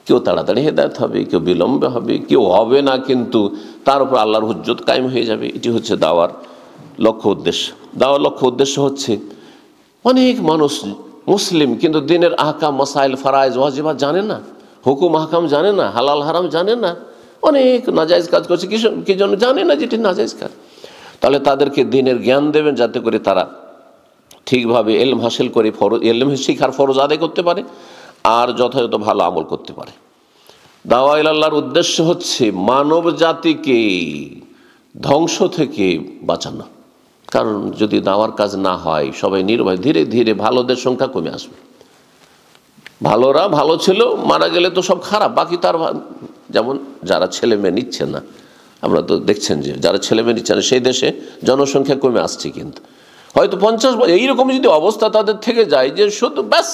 কেউ তাড়াতাড়ি হেদায়েত হবে, কেউ বিলম্বে হবে, কেউ হবে না, কিন্তু তার উপর আল্লাহর হুজ্জত কায়েম হয়ে যাবে। এটি হচ্ছে দাওয়ার লক্ষ্য উদ্দেশ্য। দাওয়ার লক্ষ্য উদ্দেশ্য হচ্ছে অনেক মানুষ মুসলিম কিন্তু দিনের আহকাম, মাসাইল, ফারায়েজ, ওয়াজিবাত জানে না, হুকুম আহকাম জানে না, হালাল হারাম জানে না, অনেক নাজায়েজ কাজ করছে। কি জন্য জানে না যেটি নাজায়েজ কাজ? তাহলে তাদেরকে দিনের জ্ঞান দেবেন, যাতে করে তারা ঠিকভাবে এলম হাসিল করে এলম শিখার ফরজ আদায় করতে পারে আর যথাযথ ভালো আমল করতে পারে। দাওয়া ইলাল্লাহর উদ্দেশ্য হচ্ছে মানব জাতিকে ধ্বংস থেকে বাঁচানো। কারণ যদি দাওয়ার কাজ না হয়, সবাই নির্ভয়, ধীরে ধীরে ভালোদের সংখ্যা কমে আসবে। ভালোরা ভালো ছিল, মারা গেলে তো সব খারাপ, বাকি তার, যেমন যারা ছেলে মেয়ে নিচ্ছে না, আমরা তো দেখছেন যে যারা ছেলে মেয়ে নিচ্ছে না সেই দেশে জনসংখ্যা কমে আসছে। কিন্তু হয়তো 50 বছর এইরকম যদি অবস্থা তাদের থেকে যায় যে শুধু ব্যাস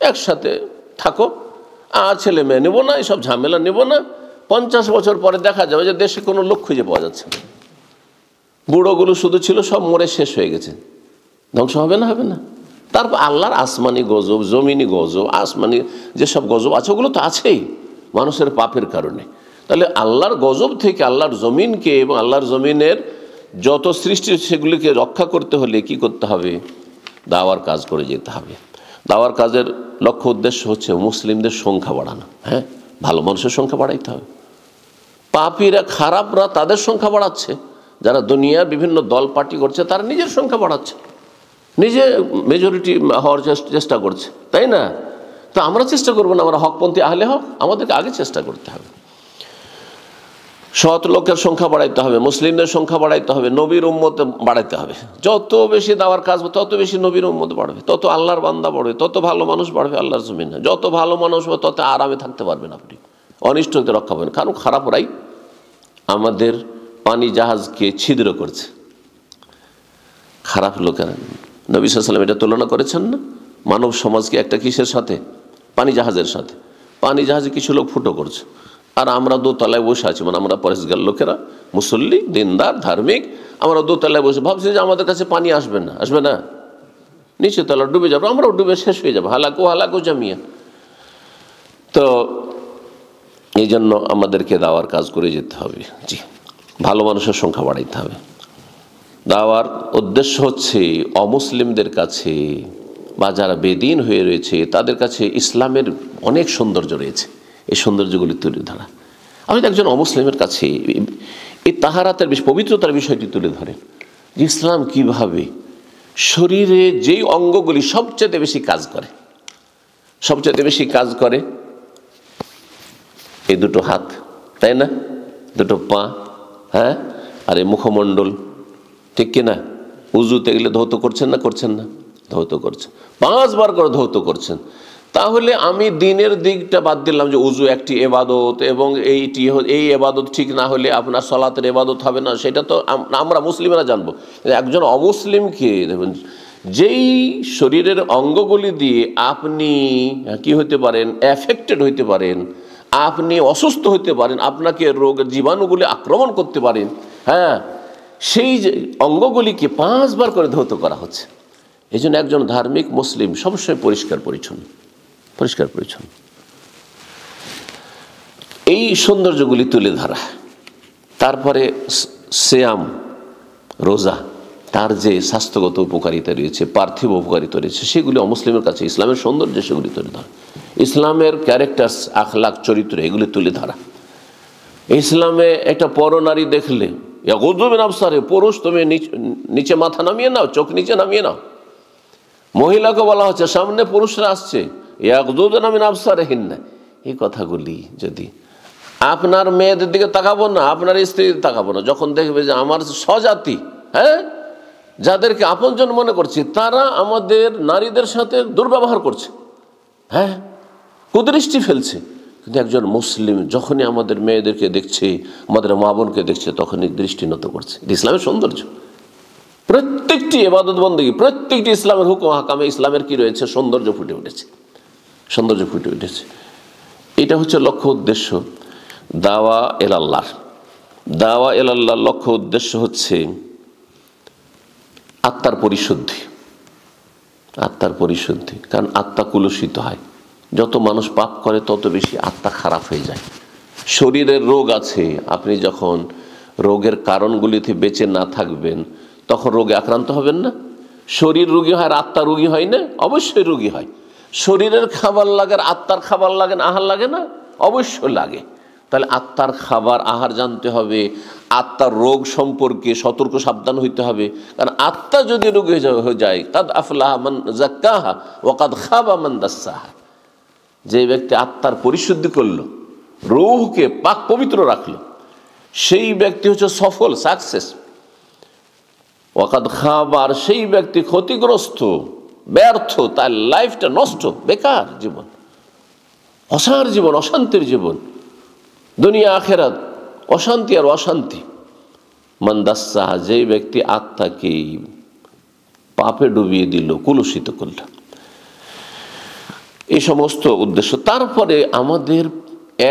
একসাথে থাকো, আর ছেলে মেয়ে নেবো না, এইসব ঝামেলা নেবো না, 50 বছর পরে দেখা যাবে যে দেশে কোনো লোক খুঁজে পাওয়া যাচ্ছে না, বুড়োগুলো শুধু ছিল, সব মরে শেষ হয়ে গেছে। ধ্বংস হবে না? হবে না। তারপর আল্লাহর আসমানি গজব, জমিনি গজব, আসমানি যেসব গজব আছে ওগুলো তো আছেই মানুষের পাপের কারণে। তাহলে আল্লাহর গজব থেকে আল্লাহর জমিনকে এবং আল্লাহর জমিনের যত সৃষ্টি সেগুলিকে রক্ষা করতে হলে কি করতে হবে? দাওয়ার কাজ করে যেতে হবে। দাওয়ার কাজের লক্ষ্য উদ্দেশ্য হচ্ছে মুসলিমদের সংখ্যা বাড়ানো। হ্যাঁ, ভালো মানুষের সংখ্যা বাড়াইতে হবে। পাপীরা, খারাপরা তাদের সংখ্যা বাড়াচ্ছে, যারা দুনিয়ার বিভিন্ন দল পার্টি করছে তারা নিজের সংখ্যা বাড়াচ্ছে, নিজে মেজরিটি হওয়ার চেষ্টা করছে, তাই না? তো আমরা চেষ্টা করবো না আমরা হকপন্থী আহলে হক? আমাদেরকে আগে চেষ্টা করতে হবে। সৎ লোকের সংখ্যা বাড়াইতে হবে, মুসলিমদের সংখ্যা বাড়াইতে হবে, নবীর উম্মত বাড়াইতে হবে। যত বেশি দাওয়ার কাজ তত বেশি নবীর উম্মত বাড়বে, তত আল্লাহর বান্দা বাড়বে, তত ভালো মানুষ বাড়বে আল্লাহর জমিনে। যত ভালো মানুষ হবে তত আরামে থাকতে পারবেন আপনি, অনিষ্ট হতে রক্ষা পাবেন। কারণ খারাপরাই আমাদের পানি জাহাজকে ছিদ্র করছে, খারাপ লোকেরা। নবী সাল্লাল্লাহু আলাইহি ওয়াসাল্লাম এটা তুলনা করেছেন না মানব সমাজকে একটা কিসের সাথে? পানি জাহাজের সাথে। পানি জাহাজে কিছু লোক ফুটো করছে, আর আমরা দোতলায় বসে আছি, মানে আমরা পরেশগার লোকেরা, মুসল্লি, দিনদার, ধার্মিক, আমরা দোতলায় বসে ভাবছি যে আমাদের কাছে পানি আসবে না, আসবে না, নিচে তলা ডুবে যাবো, আমরাও ডুবে শেষ হয়ে যাবো, হালাকু জামিয়া। তো এই জন্য আমাদেরকে দাওয়ার কাজ করে যেতে হবে। জি, ভালো মানুষের সংখ্যা বাড়াইতে হবে। দাওয়ার উদ্দেশ্য হচ্ছে অমুসলিমদের কাছে বা যারা বেদিন হয়ে রয়েছে তাদের কাছে ইসলামের অনেক সৌন্দর্য রয়েছে, এই সৌন্দর্যগুলি তুলে ধরা। আমি একজন অমুসলিমের কাছে এই তাহারাতের পবিত্রতার বিষয়টি তুলে ধরেন যে ইসলাম কিভাবে শরীরে যেই অঙ্গগুলি সবচেয়ে বেশি কাজ করে, সবচেয়ে বেশি কাজ করে এই দুটো হাত, তাই না, দুটো পা, হ্যাঁ, আর এই মুখমণ্ডল, ঠিক কিনা? উজুতে গেলে ধৌত করছেন না করছেন না? ধৌত করছেন, 5 বার করে ধৌত করছেন। তাহলে আমি দিনের দিকটা বাদ দিলাম যে উজু একটি এবাদত এবং এই এবাদত ঠিক না হলে আপনার সলাতের এবাদত হবে না, সেটা তো আমরা মুসলিমরা জানবো। একজন অমুসলিমকে দেখুন, যেই শরীরের অঙ্গগুলি দিয়ে আপনি কি হতে পারেন, এফেক্টেড হইতে পারেন, আপনি অসুস্থ হতে পারেন, আপনাকে রোগের জীবাণুগুলি আক্রমণ করতে পারেন, হ্যাঁ, সেই যে অঙ্গগুলিকে 5 বার করে ধৌত করা হচ্ছে। এই জন্য একজন ধার্মিক মুসলিম সবসময় পরিষ্কার পরিচ্ছন্ন। এই সৌন্দর্যগুলি তুলে ধরা। তারপরে সিয়াম, রোজা, তার যে স্বাস্থ্যগত উপকারিতা রয়েছে, পার্থিব উপকারিতা রয়েছে, সেগুলি অমুসলিমের কাছে ইসলামের সৌন্দর্য, সেগুলি তুলে ধরা। ইসলামের ক্যারেক্টার্স, আখলাক, চরিত্র, এগুলি তুলে ধরা। ইসলামে একটা পরনারী দেখলে পুরুষ তুমি নিচে মাথা নামিয়ে নাও, চোখ নিচে নামিয়ে নাও। মহিলাকে বলা হচ্ছে সামনে পুরুষরা আসছে, এই কথাগুলি যদি আপনার মেয়েদের দিকে তাকাবো না, আপনার স্ত্রীর তাকাবো না, যখন দেখবে যে আমার স্বজাতি, হ্যাঁ, যাদেরকে আপনজন মনে করছি, তারা আমাদের নারীদের সাথে দুর্ব্যবহার করছে, হ্যাঁ, কুদৃষ্টি ফেলছে, কিন্তু একজন মুসলিম যখনই আমাদের মেয়েদেরকে দেখছে, আমাদের মা বোনকে দেখছে, তখনই দৃষ্টি নত করছে। ইসলামের সৌন্দর্য। প্রত্যেকটি ইবাদত বন্দেগী, প্রত্যেকটি ইসলামের হুকুম হাকামে ইসলামের কি রয়েছে, সৌন্দর্য ফুটে উঠেছে। এটা হচ্ছে লক্ষ্য উদ্দেশ্য দাওয়া এলাল্লাহ। দাওয়া এলাল্লাহর লক্ষ্য উদ্দেশ্য হচ্ছে আত্মার পরিশুদ্ধি। কারণ আত্মা কুলুষিত হয়, যত মানুষ পাপ করে তত বেশি আত্মা খারাপ হয়ে যায়। শরীরের রোগ আছে, আপনি যখন রোগের কারণগুলিতে বেঁচে না থাকবেন তখন রোগে আক্রান্ত হবেন না। শরীর রোগী হয় আর আত্মা রোগী হয় না? অবশ্যই রোগী হয়। শরীরের খাবার লাগে আর আত্মার খাবার লাগে না, আহার লাগে না? অবশ্যই লাগে। তাহলে আত্মার খাবার আহার জানতে হবে, আত্মার রোগ সম্পর্কে সতর্ক সাবধান হইতে হবে। কারণ আত্মা যদি রোগ হয়ে যায়, কাদ আফলাহা মান যাক্কাহা ওয়া কাদ খাবা মান দাসসাহা, যে ব্যক্তি আত্মার পরিশুদ্ধি করলো, রূহকে পাক পবিত্র রাখলো, সেই ব্যক্তি হচ্ছে সফল, সাকসেস। ওয়াকাদ খাবার, সেই ব্যক্তি ক্ষতিগ্রস্ত, ব্যর্থ, তার লাইফটা নষ্ট, বেকার জীবন, অসার জীবন, অশান্তির জীবন, দুনিয়া আখেরাত অশান্তি আর অশান্তি। মান দাসসাহা, যেই ব্যক্তি আত্মাকে পাপে ডুবিয়ে দিল, কুলুষিত করল। এই সমস্ত উদ্দেশ্য। তারপরে আমাদের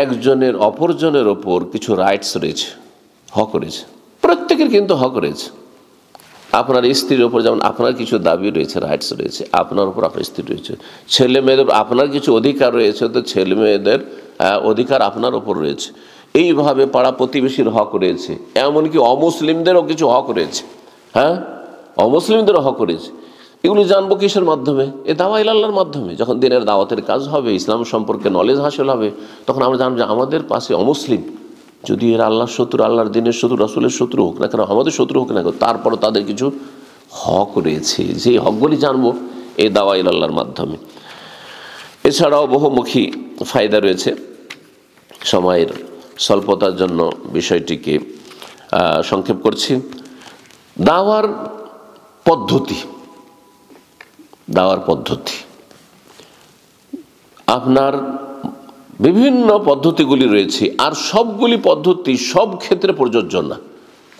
একজনের অপরজনের ওপর কিছু রাইটস রয়েছে, হক রয়েছে, প্রত্যেকের কিন্তু হক রয়েছে। আপনার স্ত্রীর ওপর যেমন আপনার কিছু দাবি রয়েছে, রাইটস রয়েছে, আপনার উপর আপনার স্ত্রী রয়েছে। ছেলে মেয়েদের আপনার কিছু অধিকার রয়েছে, তো ছেলে মেয়েদের অধিকার আপনার ওপর রয়েছে। এইভাবে পাড়া প্রতিবেশীর হক রয়েছে, এমনকি অমুসলিমদেরও কিছু হক রয়েছে, হ্যাঁ, অমুসলিমদেরও হক রয়েছে। এগুলো জানবো কিসের মাধ্যমে? এ দাওয়া ইলাল্লাহর মাধ্যমে। যখন দিনের দাওয়াতের কাজ হবে, ইসলাম সম্পর্কে নলেজ হাসিল হবে, তখন আমরা জানবো যে আমাদের পাশে অমুসলিম, যদি এরা আল্লাহর শত্রু, আল্লাহর দিনের শত্রু, রাসূলের শত্রু হোক না কেন, আমাদের শত্রু হোক না কেন, তারপরও তাদের কিছু হক রয়েছে। যে হকগুলি জানবো এই দাওয়া ইলাল্লাহর মাধ্যমে। এছাড়াও বহুমুখী ফায়দা রয়েছে। সময়ের স্বল্পতার জন্য বিষয়টিকে সংক্ষেপ করছি। দাওয়ার পদ্ধতি, আপনার বিভিন্ন পদ্ধতিগুলি রয়েছে, আর সবগুলি পদ্ধতি সব ক্ষেত্রে প্রযোজ্য না।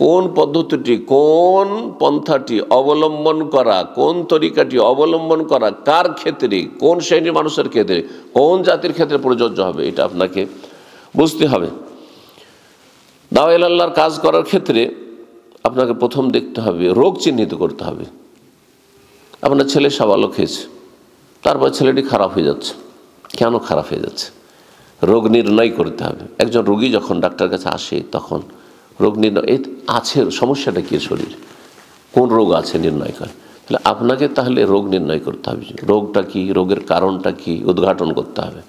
কোন পদ্ধতিটি, কোন পন্থাটি অবলম্বন করা, কোন তরিকাটি অবলম্বন করা কার ক্ষেত্রে, কোন শ্রেণীর মানুষের ক্ষেত্রে, কোন জাতির ক্ষেত্রে প্রযোজ্য হবে, এটা আপনাকে বুঝতে হবে। দাওয়া ইলাল্লাহর কাজ করার ক্ষেত্রে আপনাকে প্রথম দেখতে হবে, রোগ চিহ্নিত করতে হবে। আপনার ছেলে সাবালক হয়েছে, তারপর ছেলেটি খারাপ হয়ে যাচ্ছে, কেন খারাপ হয়ে যাচ্ছে? রোগ নির্ণয় করতে হবে। একজন রোগী যখন ডাক্তার কাছে আসে, তখন রোগ নির্ণয় আছে, সমস্যাটা কী, শরীরে কোন রোগ আছে নির্ণয় করে। তাহলে আপনাকে রোগ নির্ণয় করতে হবে, রোগটা কি, রোগের কারণটা কি, উদ্ঘাটন করতে হবে।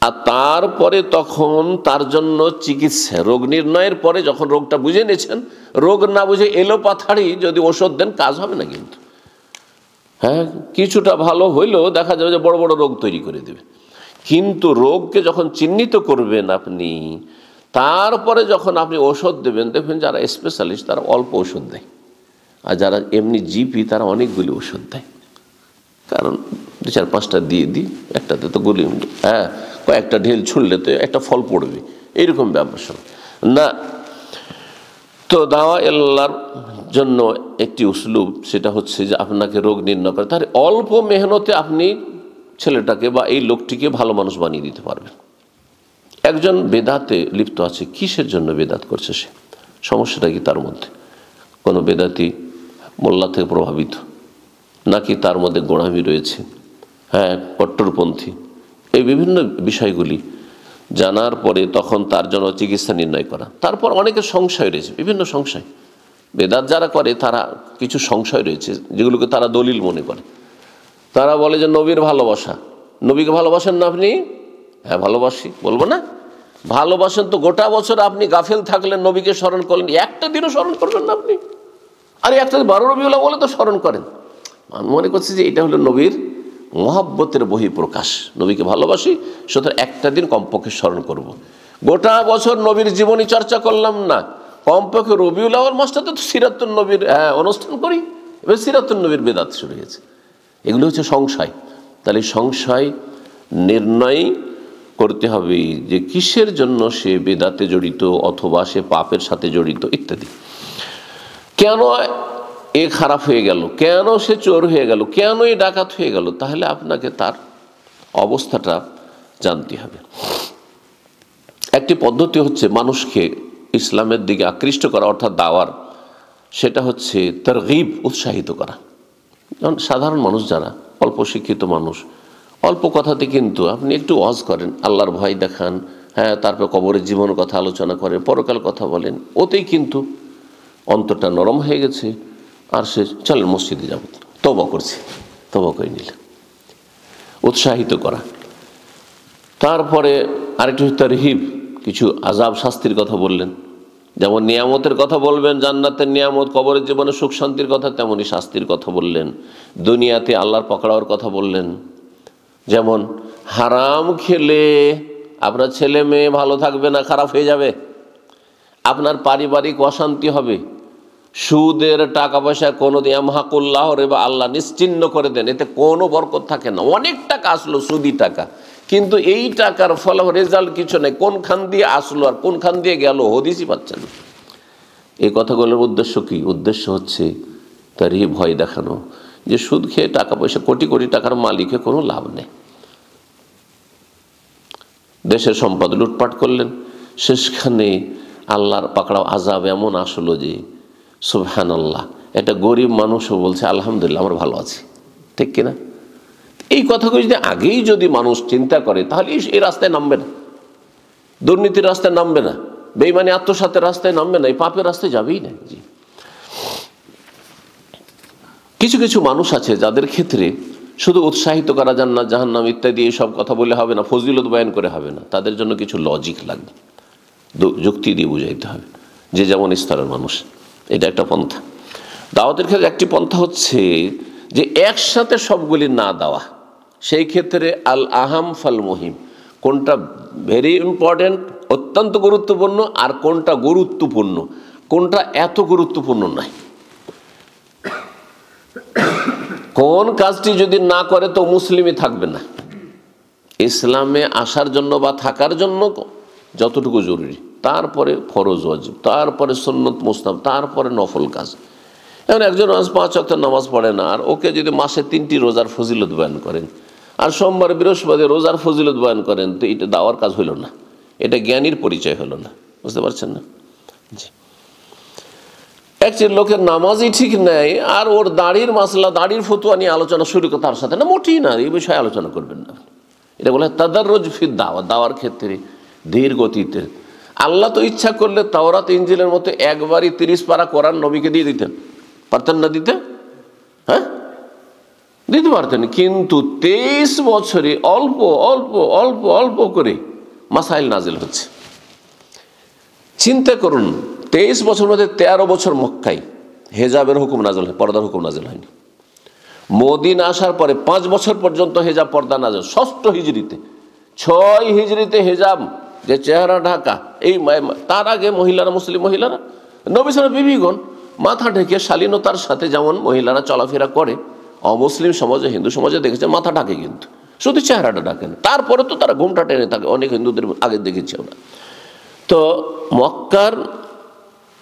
আর তারপরে তখন তার জন্য চিকিৎসা, রোগ নির্ণয়ের পরে যখন রোগটা বুঝে নিয়েছেন, রোগ না বুঝে এলোপাথাড়ি যদি ওষুধ দেন, কাজ হবে না কিন্তু। হ্যাঁ, কিছুটা ভালো হইলেও দেখা যাবে যে বড় বড় রোগ তৈরি করে দেবে। কিন্তু রোগকে যখন চিহ্নিত করবেন আপনি, তারপরে যখন আপনি ওষুধ দেবেন, দেখবেন যারা স্পেশালিস্ট তারা অল্প ওষুধ দেয়, আর যারা এমনি জিপি তারা অনেকগুলি ওষুধ দেয়। কারণ 2-4-5টা দিয়ে দিই, একটাতে তো গুলি, কয়েকটা ঢেল ছুড়লে তো একটা ফল পড়বে, এইরকম ব্যাপার না। তো দাওয়া আল্লাহর জন্য একটি উসলুব, সেটা হচ্ছে যে আপনাকে রোগ নির্ণয় করে, তার অল্প মেহনতে আপনি ছেলেটাকে বা এই লোকটিকে ভালো মানুষ বানিয়ে দিতে পারবেন। একজন বেদাতে লিপ্ত আছে, কিসের জন্য বেদাত করছে সে, সমস্যাটা কি তার মধ্যে? কোনো বেদাতি মোল্লা থেকে প্রভাবিত, নাকি তার মধ্যে গোঁড়ামি রয়েছে, কট্টরপন্থী, এই বিভিন্ন বিষয়গুলি জানার পরে তখন তার জন্য চিকিৎসা নির্ণয় করা। তারপর অনেকের সংশয় রয়েছে, বিভিন্ন সংশয়। বেদাত যারা করে তারা কিছু সংশয় রয়েছে যেগুলোকে তারা দলিল মনে করে। তারা বলে যে নবীর ভালোবাসা, নবীকে ভালোবাসেন না আপনি? হ্যাঁ ভালোবাসি, বলবো না? ভালোবাসেন তো গোটা বছর আপনি গাফেল থাকলেন, নবীকে স্মরণ করলেন, একটা দিনও স্মরণ করবেন না আপনি? আরে একটা 12 রবিউল আউয়াল বলে তো স্মরণ করেন। মনে করছি যে এটা হলো নবীর মহব্বতের বহিঃপ্রকাশ, নবীকে ভালোবাসি, সুতরাং একটা দিন কমপক্ষে স্মরণ করব। গোটা বছর নবীর জীবনী চর্চা করলাম না, কমপক্ষে রবিউল আউয়াল মাসটাতে তো সিরাতুন নবীর অনুষ্ঠান করি। এবার সিরাতুন নবীর বেদাত শুরু হয়েছে। এগুলো হচ্ছে সংশয়। তাহলে সংশয় নির্ণয় করতে হবে যে কিসের জন্য সে বেদাতে জড়িত, অথবা সে পাপের সাথে জড়িত ইত্যাদি। কেন এ খারাপ হয়ে গেল, কেন সে চোর হয়ে গেল, কেন এ ডাকাত হয়ে গেল, তাহলে আপনাকে তার অবস্থাটা জানতে হবে। একটি পদ্ধতি হচ্ছে মানুষকে ইসলামের দিকে আকৃষ্ট করা, অর্থাৎ দাওয়ার, সেটা হচ্ছে তারগীব, উৎসাহিত করা। কারণ সাধারণ মানুষ যারা অল্প শিক্ষিত মানুষ, অল্প কথাতে কিন্তু আপনি একটু ওয়াজ করেন, আল্লাহর ভয় দেখান, তারপর কবরের জীবনের কথা আলোচনা করেন, পরকাল কথা বলেন, ওতেই কিন্তু অন্তরটা নরম হয়ে গেছে। আর সে চলেন মসজিদে যাব, তওবা করছে, তওবা করে নিলেন, উৎসাহিত করা। তারপরে আরেকটু তারহিব, কিছু আযাব শাস্তির কথা বললেন। যেমন নিয়ামতের কথা বলবেন, জান্নাতের নিয়ামত, কবরের জীবনে সুখ শান্তির কথা, তেমনই শাস্তির কথা বললেন। দুনিয়াতে আল্লাহর পকড়াওয়ার কথা বললেন। যেমন হারাম খেলে আপনার ছেলে মেয়ে ভালো থাকবে না, খারাপ হয়ে যাবে, আপনার পারিবারিক অশান্তি হবে। সুদের টাকা পয়সা কোনো ইয়ামহাকুল্লাহ রিবা, আল্লাহ নিশ্চিহ্ন করে দেন, এতে কোনো বরকত থাকে না। অনেক টাকা আসলো, সুদি টাকা, কিন্তু এই টাকার ফল রেজাল্ট কিছু নেই, কোনখান দিয়ে আসলো আর কোনখান দিয়ে গেল হদিসই পাচ্ছেন না। এই কথাগুলোর উদ্দেশ্য কি? উদ্দেশ্য হচ্ছে তার এই ভয় দেখানো যে সুদ খেয়ে টাকা পয়সা, কোটি কোটি টাকার মালিকে কোনো লাভ নেই। দেশের সম্পদ লুটপাট করলেন, শেষখানে আল্লাহর পাকড়াও আযাব এমন আসলো যে সুবহানাল্লাহ, একটা গরিব মানুষও বলছে আলহামদুলিল্লাহ আমরা ভালো আছি, ঠিক কিনা? এই কথাগুলো যদি আগেই যদি মানুষ চিন্তা করে, তাহলে এই রাস্তায় নামবে না, দুর্নীতির রাস্তায় নামবে না, বেঈমানি আত্মসাতের রাস্তায় নামবে না, এই পাপের রাস্তায় যাবেই না। জি, কিছু কিছু মানুষ আছে যাদের ক্ষেত্রে শুধু উৎসাহিত করা, জান্নাত জাহান্নাম ইত্যাদি এইসব কথা বলে হবে না, ফজিলত বয়ান করে হবে না, তাদের জন্য কিছু লজিক লাগবে, যুক্তি দিয়ে বুঝাইতে হবে, যে যেমন স্তরের মানুষ। এটা একটা পন্থা। দাওয়াতের ক্ষেত্রে একটি পন্থা হচ্ছে যে একসাথে সবগুলি না দেওয়া। সেই ক্ষেত্রে আল আহাম ফাল মুহিম, কোনটা ভেরি ইম্পর্টেন্ট, অত্যন্ত গুরুত্বপূর্ণ, আর কোনটা গুরুত্বপূর্ণ, কোনটা এত গুরুত্বপূর্ণ নয়। কোন কাজটি যদি না করে তো মুসলিমই থাকবে না। ইসলামে আসার জন্য বা থাকার জন্য যতটুকু জরুরি, তারপরে ফরজ ওয়াজিব, তারপরে সুন্নত মুস্তাহাব, তারপরে নফল কাজ। এখন একজন 5 ওয়াক্ত নামাজ পড়ে না, আর ওকে যদি মাসে 3টি রোজার ফজিলত বয়ান করেন, আর সোমবার বৃহস্পতি রোজার ফজিলত বয়ান করেন, তো এটা দাওয়ার কাজ হইল না, এটা জ্ঞানীর পরিচয় হলো না। বুঝতে পারছেন না? জি, একজন লোকের নামাজই ঠিক নেই, আর ওর দাড়ির মাসলা, দাড়ির ফতুয়া নিয়ে আলোচনা শুরু করে, তার সাথে না, মোটেই না, এই বিষয়ে আলোচনা করবেন না। এটা বলে তাদাররুজ ফি দাওয়া, দাওয়ার ক্ষেত্রে ধীর গতিতে। আল্লাহ তো ইচ্ছা করলে তাওরাত ইনজিলের মতো একবারই 30 পারা কোরআন নবীকে দিয়ে দিতেন, পারতেন না দিতে? দিতে পারতেন, কিন্তু 23 বছরে অল্প অল্প অল্প অল্প করে মাসাইল নাজিল হচ্ছে। চিন্তা করুন, 23 বছর মধ্যে 13 বছর মক্কায় হেজাবের হুকুম নাজিল হয়, পর্দার হুকুম নাজিল হয়নি। মদিনা আসার পরে 5 বছর পর্যন্ত হেজাব পর্দা নাজিল, 6 হিজরিতে। 6 হিজরিতে হেজাব যে চেহারা ঢাকা, এই তার আগে মহিলারা, মুসলিম মহিলারা, নবী সাল্লাল্লাহু আলাইহি বিবিগণ মাথা ঢেকে শালীনতার সাথে যেমন মহিলারা চলাফেরা করে, অমুসলিম সমাজে, হিন্দু সমাজে দেখেছে মাথা ঢাকে, কিন্তু শুধু চেহারাটা ঢাকে না, তারপরে তো তারা ঘুমটা টেনে থাকে, অনেক হিন্দুদের আগে দেখেছি আমরা। তো মক্কার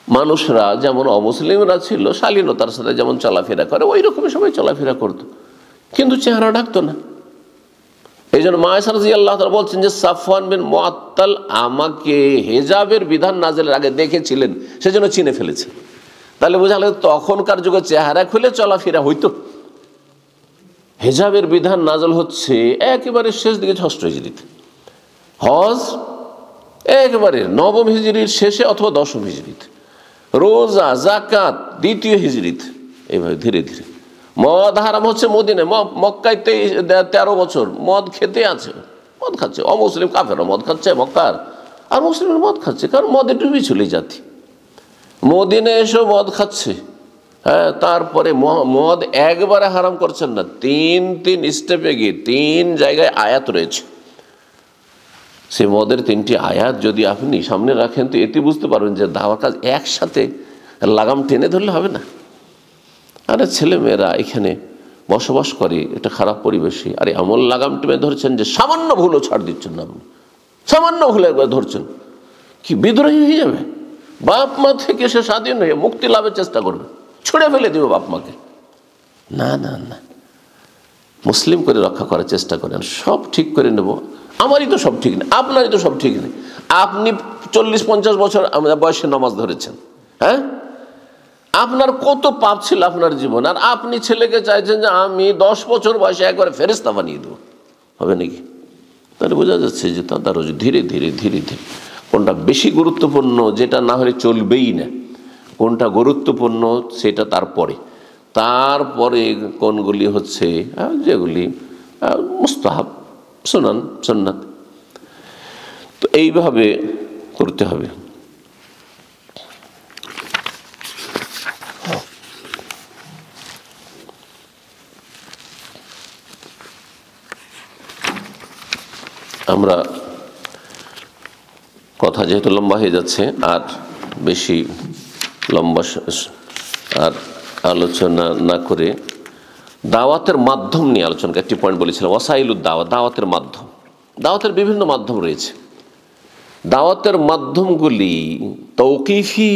মানুষরা যেমন অমুসলিমরা ছিল, শালীনতার সাথে যেমন চলাফেরা করে ওই রকমই সবাই চলাফেরা করতো, কিন্তু চেহারা ঢাকতো না। এই জন্য মা আয়েশা রাদিয়াল্লাহু তাআলা বলছেন যে সাফওয়ান বিন মুআত্তাল আমাকে হেজাবের বিধান নাযিলের আগে দেখেছিলেন, সেজন্য চিনে ফেলেছে। তাহলে বোঝা গেল তখনকার যুগে চেহারা খুলে চলাফেরা হইতো। হেজাবের বিধান নাযিল হচ্ছে একেবারে শেষ দিকে 6 হিজরিতে, হজ একেবারে 9 হিজরির শেষে অথবা 10 হিজরিতে, রোজা জাকাত 2 হিজরিতে, এইভাবে ধীরে ধীরে। মদ হারাম হচ্ছে মদিনায়, মক্কায় 13 বছর মদ খেতে আছে, মদ খাচ্ছে, অমুসলিম কাফেরও মদ খাচ্ছে মক্কার, আর মুসলিমের মদ খাচ্ছে, কারণ মদে ডুবি চলে জাতি। মদিনায় এসেও মদ খাচ্ছে। হ্যাঁ, তারপরে মদ একবারে হারাম করছেন না, 3 স্টেপে গিয়ে 3 জায়গায় আয়াত রয়েছে। সে মদের 3টি আয়াত যদি আপনি সামনে রাখেন তো এতে বুঝতে পারবেন যে দাওয়ার কাজ একসাথে লাগাম টেনে ধরলে হবে না। আরে ছেলেমেয়েরা এখানে বসবাস করে একটা খারাপ পরিবেশে, আরে এমন লাগাম টেনে ধরছেন যে সামান্য ভুলও ছাড় দিচ্ছেন না, আপনি সামান্য ভুলে একবার ধরছেন, কি বিদ্রোহী হয়ে যাবে। বাপ মা থেকে সে স্বাধীন হয়ে মুক্তি লাভের চেষ্টা করবে, ছুড়ে ফেলে দেবে বাপ মাকে। না না না, মুসলিম করে রক্ষা করার চেষ্টা করেন, সব ঠিক করে নেব। আমারই তো সব ঠিক নেই, আপনারই তো সব ঠিক নেই। আপনি 40-50 বছর বয়সে নামাজ ধরেছেন, হ্যাঁ, আপনার কত পাপ ছিল আপনার জীবন, আর আপনি ছেলেকে চাইছেন যে আমি 10 বছর বয়সে একবারে ফেরেশতা বানিয়ে দেবো, হবে নাকি? তাহলে বোঝা যাচ্ছে যে তারা ধীরে ধীরে ধীরে ধীরে কোনটা বেশি গুরুত্বপূর্ণ, যেটা না হলে চলবেই না, কোনটা গুরুত্বপূর্ণ সেটা তারপরে কোনগুলি হচ্ছে যেগুলি মুস্তাহাব, সুন্নাত, তো এইভাবে করতে হবে। আমরা কথা যেহেতু লম্বা হয়ে যাচ্ছে, আর বেশি লম্বা আর আলোচনা না করে দাওয়াতের মাধ্যম নিয়ে আলোচনা, একটি পয়েন্ট বলেছিলাম, ওয়াসাইলুদ দাওয়াত, দাওয়াতের মাধ্যম। দাওয়াতের বিভিন্ন মাধ্যম রয়েছে। দাওয়াতের মাধ্যমগুলি তৌকিফি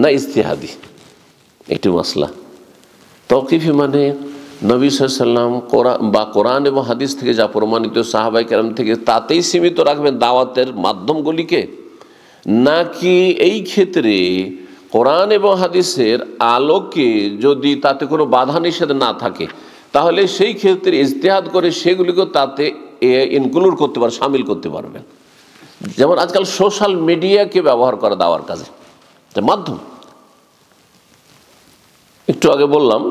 না ইজতিহাদি, একটি মাসলা। তৌকিফি মানে নবী সাল্লাল্লাহু আলাইহি ওয়াসাল্লাম কোরআন এবং হাদিস থেকে যা প্রমাণিত, সাহাবায়ে কেরাম থেকে, তাতেই সীমিত রাখবেন দাওয়াতের মাধ্যমগুলিকে, নাকি এই ক্ষেত্রে কোরআন এবং হাদিসের আলোকে যদি তাতে কোনো বাধা নিষেধ না থাকে তাহলে সেই ক্ষেত্রে ইজতিহাদ করে সেগুলিকে তাতে ইনক্লুড করতে পারবেন, শামিল করতে পারবেন। যেমন আজকাল সোশ্যাল মিডিয়াকে ব্যবহার করা দাওয়ার কাজে মাধ্যম। একটু আগে বললাম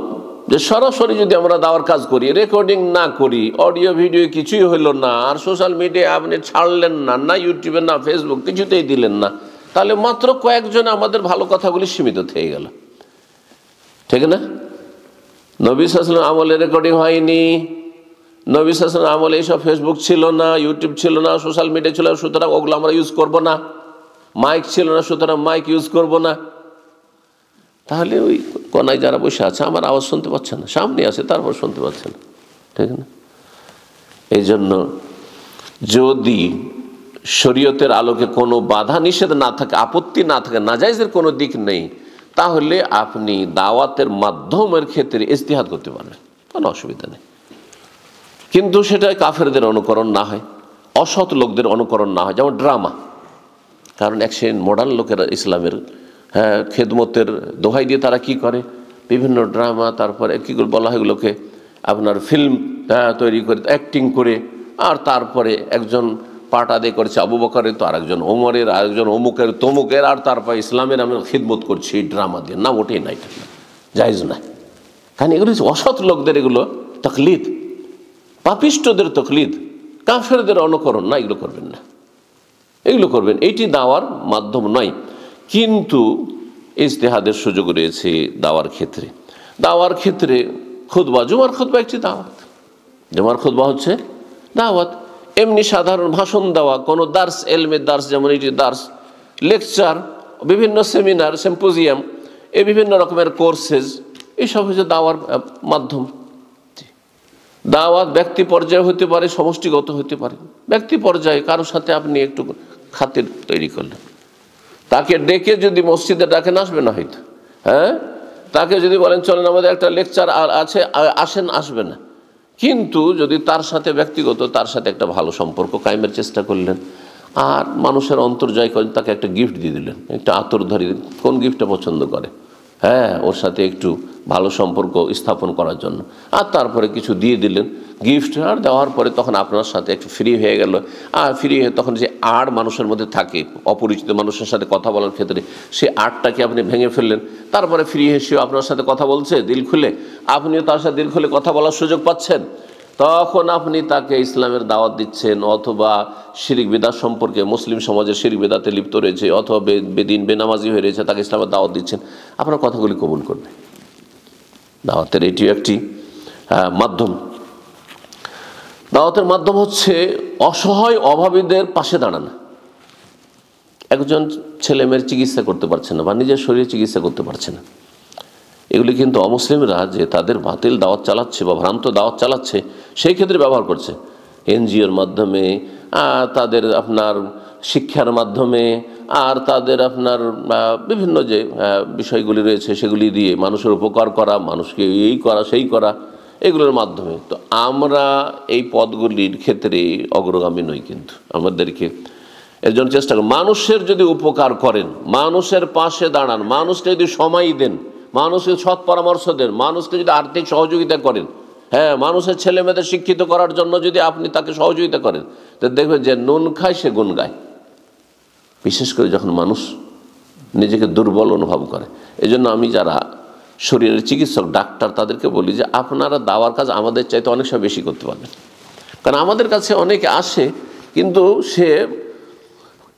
যে সরাসরি যদি আমরা দাওয়ার কাজ করি, রেকর্ডিং না করি, অডিও ভিডিও কিছুই হইল না, আর সোশ্যাল মিডিয়া আপনি ছাড়লেন না, না ইউটিউবে না ফেসবুক কিছুতেই দিলেন না, তাহলে মাত্র কয়েকজন আমাদের ভালো কথাগুলি সীমিত থেকে গেল, ঠিক না? নবী সাল্লাল্লাহু আলাইহি ওয়াসাল্লাম আমলে রেকর্ডিং হয়নি, নবী সাল্লাল্লাহু আলাইহি ওয়াসাল্লাম আমলে এইসব ফেসবুক ছিল না, ইউটিউব ছিল না, সোশ্যাল মিডিয়া ছিল, সুতরাং ওগুলো আমরা ইউজ করব না। মাইক ছিল না, সুতরাং মাইক ইউজ করব না। তাহলে ওই কোনায় যারা বসে আছে আমার আওয়াজ শুনতে পাচ্ছে না, সামনে আছে তারপর শুনতে পাচ্ছে না, ঠিক না? এই জন্য যদি শরীয়তের আলোকে কোনো বাধা নিষেধ না থাকে, আপত্তি না থাকে, নাজায়েজের কোনো দিক নেই, তাহলে আপনি দাওয়াতের মাধ্যমের ক্ষেত্রে ইজতিহাদ করতে পারবেন, কোনো অসুবিধা নেই। কিন্তু সেটা কাফেরদের অনুকরণ না হয়, অসৎ লোকদের অনুকরণ না হয়, যেমন ড্রামা। কারণ এক শ্রেণীর মডার্ন লোকেরা ইসলামের খেদমতের দোহাই দিয়ে তারা কি করে, বিভিন্ন ড্রামা, তারপরে কী করে বলা হয় এগুলোকে, আপনার ফিল্ম তৈরি করে, অ্যাক্টিং করে, আর তারপরে একজন পার্ট আদায় করেছে আবু বকরের, তো আরেকজন ওমরের, আরেকজন অমুকের তমুকের, আর তারপরে ইসলামের আমি খিদমত করছি এই ড্রামা দিয়ে। না, ওটাই নাই, জায়েজ না। কারণ এগুলো অসৎ লোকদের এগুলো তকলিদ, পাপিষ্টদের তকলিদ, কাফেরদের অনুকরণ না, এগুলো করবেন না, এগুলো করবেন, এইটি দাওয়ার মাধ্যম নয়। কিন্তু ইজতিহাদের সুযোগ রয়েছে দাওয়ার ক্ষেত্রে। দাওয়ার ক্ষেত্রে খুতবা, জুমার খুতবা একটি দাওয়াত, জুমার খুতবা হচ্ছে দাওয়াত। এমনি সাধারণ ভাষণ দেওয়া, কোনো দার্স, এলমের দার্স, যেমন এটি দার্স, লেকচার, বিভিন্ন সেমিনার, সিম্পোজিয়াম, এই বিভিন্ন রকমের কোর্সেস, এইসব হচ্ছে দাওয়ার মাধ্যম। দাওয়াত ব্যক্তি পর্যায়ে হতে পারে, সমষ্টিগত হতে পারে। ব্যক্তি পর্যায়ে কারোর সাথে আপনি একটু খাতির তৈরি করলেন, তাকে ডেকে যদি মসজিদে ডাকেন আসবে না হয়তো, হ্যাঁ, তাকে যদি বলেন চলেন আমাদের একটা লেকচার আছে আসেন, আসবে না। কিন্তু যদি তার সাথে ব্যক্তিগত, তার সাথে একটা ভালো সম্পর্ক কায়েমের চেষ্টা করলেন, আর মানুষের অন্তর জয় করেন, তাকে একটা গিফট দিয়ে দিলেন, একটা আতর ধরিয়ে দিলেন, কোন গিফটটা পছন্দ করে, হ্যাঁ, ওর সাথে একটু ভালো সম্পর্ক স্থাপন করার জন্য, আর তারপরে কিছু দিয়ে দিলেন গিফট, আর দেওয়ার পরে তখন আপনার সাথে একটু ফ্রি হয়ে গেল। আর ফ্রি হয়ে তখন যে আড় মানুষের মধ্যে থাকে, অপরিচিত মানুষের সাথে কথা বলার ক্ষেত্রে, সে আড়টাকে আপনি ভেঙে ফেললেন। তারপরে ফ্রি হেসেও আপনার সাথে কথা বলছে দিল খুলে, আপনিও তার সাথে দিল খুলে কথা বলার সুযোগ পাচ্ছেন। তখন আপনি তাকে ইসলামের দাওয়াত দিচ্ছেন, অথবা শিরিক বিদআত সম্পর্কে, মুসলিম সমাজের শিরিক বিদআতে লিপ্ত রয়েছে, অথবা বেদিন বেনামাজি হয়ে রয়েছে, তাকে ইসলামের দাওয়াত দিচ্ছেন, আপনার কথাগুলি কবুল করবে। দাওয়াতের এটিও একটি মাধ্যম। দাওয়াতের মাধ্যম হচ্ছে অসহায় অভাবীদের পাশে দাঁড়ানো। একজন ছেলে মেয়ের চিকিৎসা করতে পারছে না, বা নিজের শরীরে চিকিৎসা করতে পারছে না, এগুলি কিন্তু অমুসলিমরা যে তাদের বাতিল দাওয়াত চালাচ্ছে বা ভ্রান্ত দাওয়াত চালাচ্ছে, সেই ক্ষেত্রে ব্যবহার করছে। এনজিওর মাধ্যমে, তাদের আপনার শিক্ষার মাধ্যমে, আর তাদের আপনার বিভিন্ন যে বিষয়গুলি রয়েছে সেগুলি দিয়ে মানুষের উপকার করা, মানুষকে এই করা সেই করা, এগুলোর মাধ্যমে। তো আমরা এই পদগুলির ক্ষেত্রে অগ্রগামী নই, কিন্তু আমাদেরকে এর জন্য চেষ্টা করি, মানুষের যদি উপকার করেন, মানুষের পাশে দাঁড়ান, মানুষকে যদি সময় দেন, মানুষকে সৎ পরামর্শ দেন, মানুষকে যদি আর্থিক সহযোগিতা করেন, হ্যাঁ, মানুষের ছেলে মেয়েদের শিক্ষিত করার জন্য যদি আপনি তাকে সহযোগিতা করেন, তো দেখবেন যে নুন খায় সে গুণ গায়। বিশেষ করে যখন মানুষ নিজেকে দুর্বল অনুভব করে। এই জন্য আমি যারা শরীরের চিকিৎসক, ডাক্তার, তাদেরকে বলি যে আপনারা দাওয়ার কাজ আমাদের চাইতে অনেক সময় বেশি করতে পারবেন। কারণ আমাদের কাছে অনেকে আসে, কিন্তু সে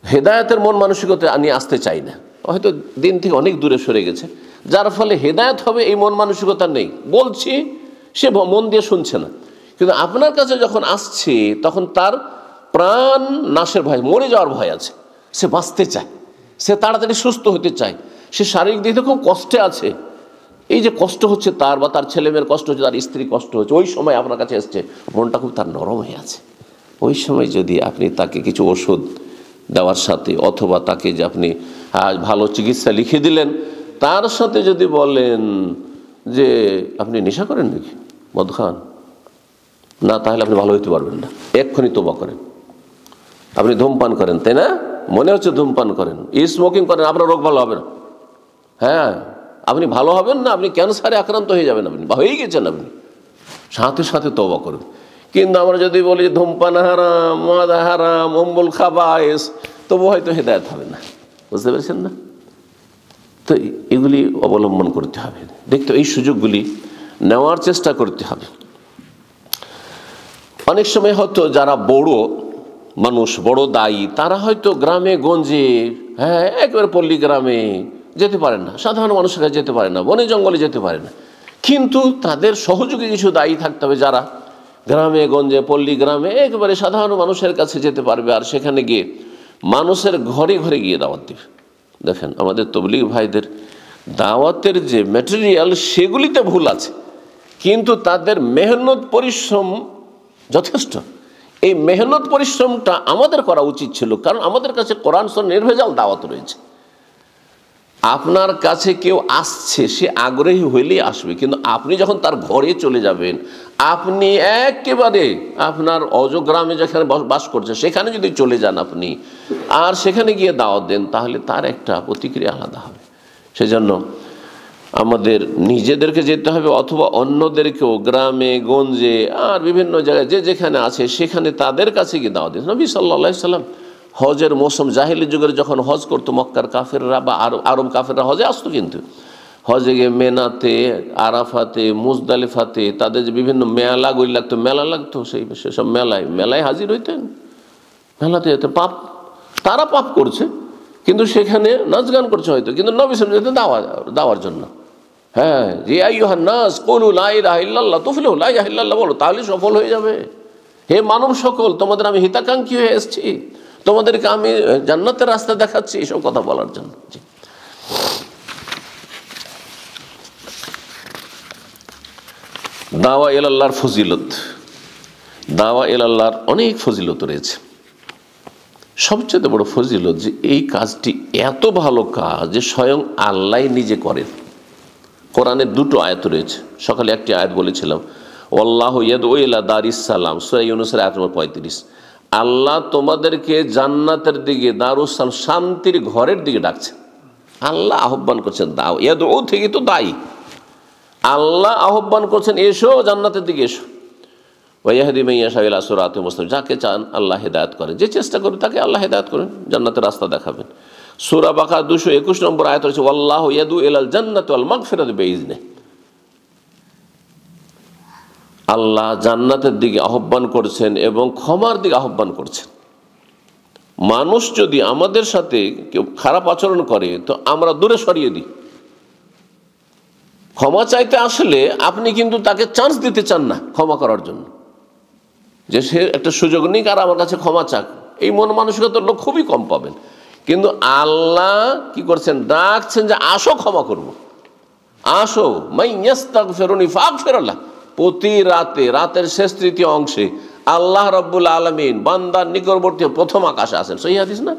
হেদায়েতের মন মানসিকতা নিয়ে আসতে চায় না, হয়তো দিন থেকে অনেক দূরে সরে গেছে, যার ফলে হেদায়েত হবে এই মন মানসিকতা নেই। বলছি, সে মন দিয়ে শুনছে না। কিন্তু আপনার কাছে যখন আসছে, তখন তার প্রাণ নাশের ভয়, মরে যাওয়ার ভয় আছে, সে বাঁচতে চায়, সে তাড়াতাড়ি সুস্থ হতে চায়, সে শারীরিক দিক থেকে খুব কষ্টে আছে। এই যে কষ্ট হচ্ছে তার, বা তার ছেলেমেয়ের কষ্ট হচ্ছে, তার স্ত্রী কষ্ট হচ্ছে, ওই সময় আপনার কাছে এসছে, মনটা খুব তার নরম হয়ে আছে। ওই সময় যদি আপনি তাকে কিছু ওষুধ দেওয়ার সাথে, অথবা তাকে যে আপনি ভালো চিকিৎসা লিখে দিলেন, তার সাথে যদি বলেন যে আপনি নেশা করেন নাকি, মদ খান না, তাহলে আপনি ভালো হইতে পারবেন না, এক্ষুনি তোবা করেন। আপনি ধূমপান করেন, তাই না, মনে হচ্ছে ধূমপান করেন, স্মোকিং করেন, আপনার রোগ ভালো হবে না, হ্যাঁ, আপনি ভালো হবেন না, আপনি ক্যান্সারে আক্রান্ত হয়ে যাবেন, আপনি বা হয়েই গেছেন, আপনি সাথে সাথে তওবা করুন। কিন্তু আমরা যদি বলি ধূমপান হারাম, মদ হারাম, অম্বুল খাবায়েস, তবু হয়তো হেদায়েত হবে না। বুঝতে পেরেছেন না? তো এগুলি অবলম্বন করতে হবে, দেখতে এই সুযোগগুলি নেওয়ার চেষ্টা করতে হবে। অনেক সময় হয়তো যারা বড় মানুষ, বড় দায়ী, তারা হয়তো গ্রামে গঞ্জে, হ্যাঁ, একেবারে পল্লী গ্রামে যেতে পারেন না, সাধারণ মানুষের কাছে যেতে পারে না, বনে জঙ্গলে যেতে পারে না। কিন্তু তাদের সহযোগী কিছু দায়ী থাকতে হবে, যারা গ্রামে গঞ্জে, পল্লী গ্রামে একেবারে সাধারণ মানুষের কাছে যেতে পারবে, আর সেখানে গিয়ে মানুষের ঘরে ঘরে গিয়ে দাওয়াত দিবে। দেখেন, আমাদের তবলিগ ভাইদের দাওয়াতের যে ম্যাটেরিয়াল, সেগুলিতে ভুল আছে, কিন্তু তাদের মেহনত পরিশ্রম যথেষ্ট। এই মেহনত পরিশ্রমটা আমাদের করা উচিত ছিল, কারণ আমাদের কাছে কোরআন সুন্নাহ নির্ভেজাল দাওয়াত রয়েছে। আপনার কাছে কেউ আসছে, সে আগ্রহী হইলেই আসবে, কিন্তু আপনি যখন তার ঘরে চলে যাবেন, আপনি একেবারে আপনার অজগ্রামে যেখানে বাস করছে সেখানে যদি চলে যান আপনি, আর সেখানে গিয়ে দাওয়াত দেন, তাহলে তার একটা প্রতিক্রিয়া আলাদা হবে। সেজন্য আমাদের নিজেদেরকে যেতে হবে, অথবা অন্যদেরকেও গ্রামে গঞ্জে আর বিভিন্ন জায়গায় যে যেখানে আছে সেখানে তাদের কাছে গিয়ে দাওয়াত দেন। নবী সাল্লাল্লাহু আলাইহি সাল্লাম হজের মৌসুম, জাহিলি যুগের যখন হজ করতো, মক্কার কাফেররা বা আরব কাফেররা হজে আসতো, কিন্তু হজে গিয়ে মেনাতে, আরাফাতে, মুজদালিফাতে তাদের যে বিভিন্ন মেলাগুলি লাগতো, মেলা লাগতো, সেসব মেলায় হাজির হইতেন, মেলাতে যেতেন। তারা পাপ করছে, কিন্তু সেখানে নাচ গান করছে হয়তো, কিন্তু নবী সাল্লাল্লাহু আলাইহি ওয়াসাল্লাম দেওয়ার জন্য, হ্যাঁ, যে আইয়ুহান নাস কুলু লা ইলাহা ইল্লাল্লাহ তুফলিহু, লা ইলাহা ইল্লাল্লাহ বলো, তাহলে সফল হয়ে যাবে। হে মানব সকল, তোমাদের আমি হিতাকাঙ্ক্ষী হয়ে এসেছি, তোমাদেরকে আমি জান্নাতের রাস্তা দেখাচ্ছি, এসব কথা বলার জন্য। দাওয়া ইলাল্লাহর ফজিলত, দাওয়া ইলাল্লাহর অনেক ফজিলত রয়েছে। সবচেয়ে বড় ফজিলত যে এই কাজটি এত ভালো কাজ যে স্বয়ং আল্লাহ নিজে করেন। কোরআনের দুটো আয়াত রয়েছে, সকালে একটি আয়াত বলেছিলাম, আল্লাহু ইয়াদউ ইলা দারিস সালাম, সূরা ইউনূসের আয়াত নম্বর 35। আল্লাহ তোমাদেরকে জান্নাতের দিকে, দারুস সালাম, শান্তির ঘরের দিকে ডাকছেন। আল্লাহ আহ্বান করছেন, দাও ইয়াদউ থেকে তো দায়ী, আল্লাহ আহ্বান করছেন এসো জান্নাতের দিকে এসো। ওয়াহদি মাইয়াশা ইলা সিরাতিল মুস্তাকিম, যাকে চান আল্লাহ হেদায়েত করেন, যে চেষ্টা করে তাকে আল্লাহ হেদায়েত করেন, জান্নাতের রাস্তা দেখাবেন। সূরা বাকারা 221 নম্বর আয়াত রয়েছে, আল্লাহু ইয়াদউ ইলাল জান্নাতি ওয়াল মাগফিরাতি বিইজনিহি, আল্লাহ জান্নাতের দিকে আহ্বান করছেন এবং ক্ষমার দিকে আহ্বান করছেন। মানুষ যদি আমাদের সাথে কেউ খারাপ আচরণ করে তো আমরা দূরে সরিয়ে দিই। ক্ষমা চাইতে আসলে আপনি কিন্তু তাকে চান্স দিতে চান না ক্ষমা করার জন্য, যে সে একটা সুযোগ নিক আর আমার কাছে ক্ষমা চাক, এই মন মানসিকতার লোক খুবই কম পাবেন। কিন্তু আল্লাহ কি করছেন, ডাকছেন যে আসো ক্ষমা করব, আসো মাইয়াস্তাগফিরুনি ফাগফিরুল্লাহ। প্রতি রাতের শেষ তৃতীয় অংশে আল্লাহ রাব্বুল আলামিন বান্দার নিকটবর্তী প্রথম আকাশে আসেন, সহিহ হাদিস না?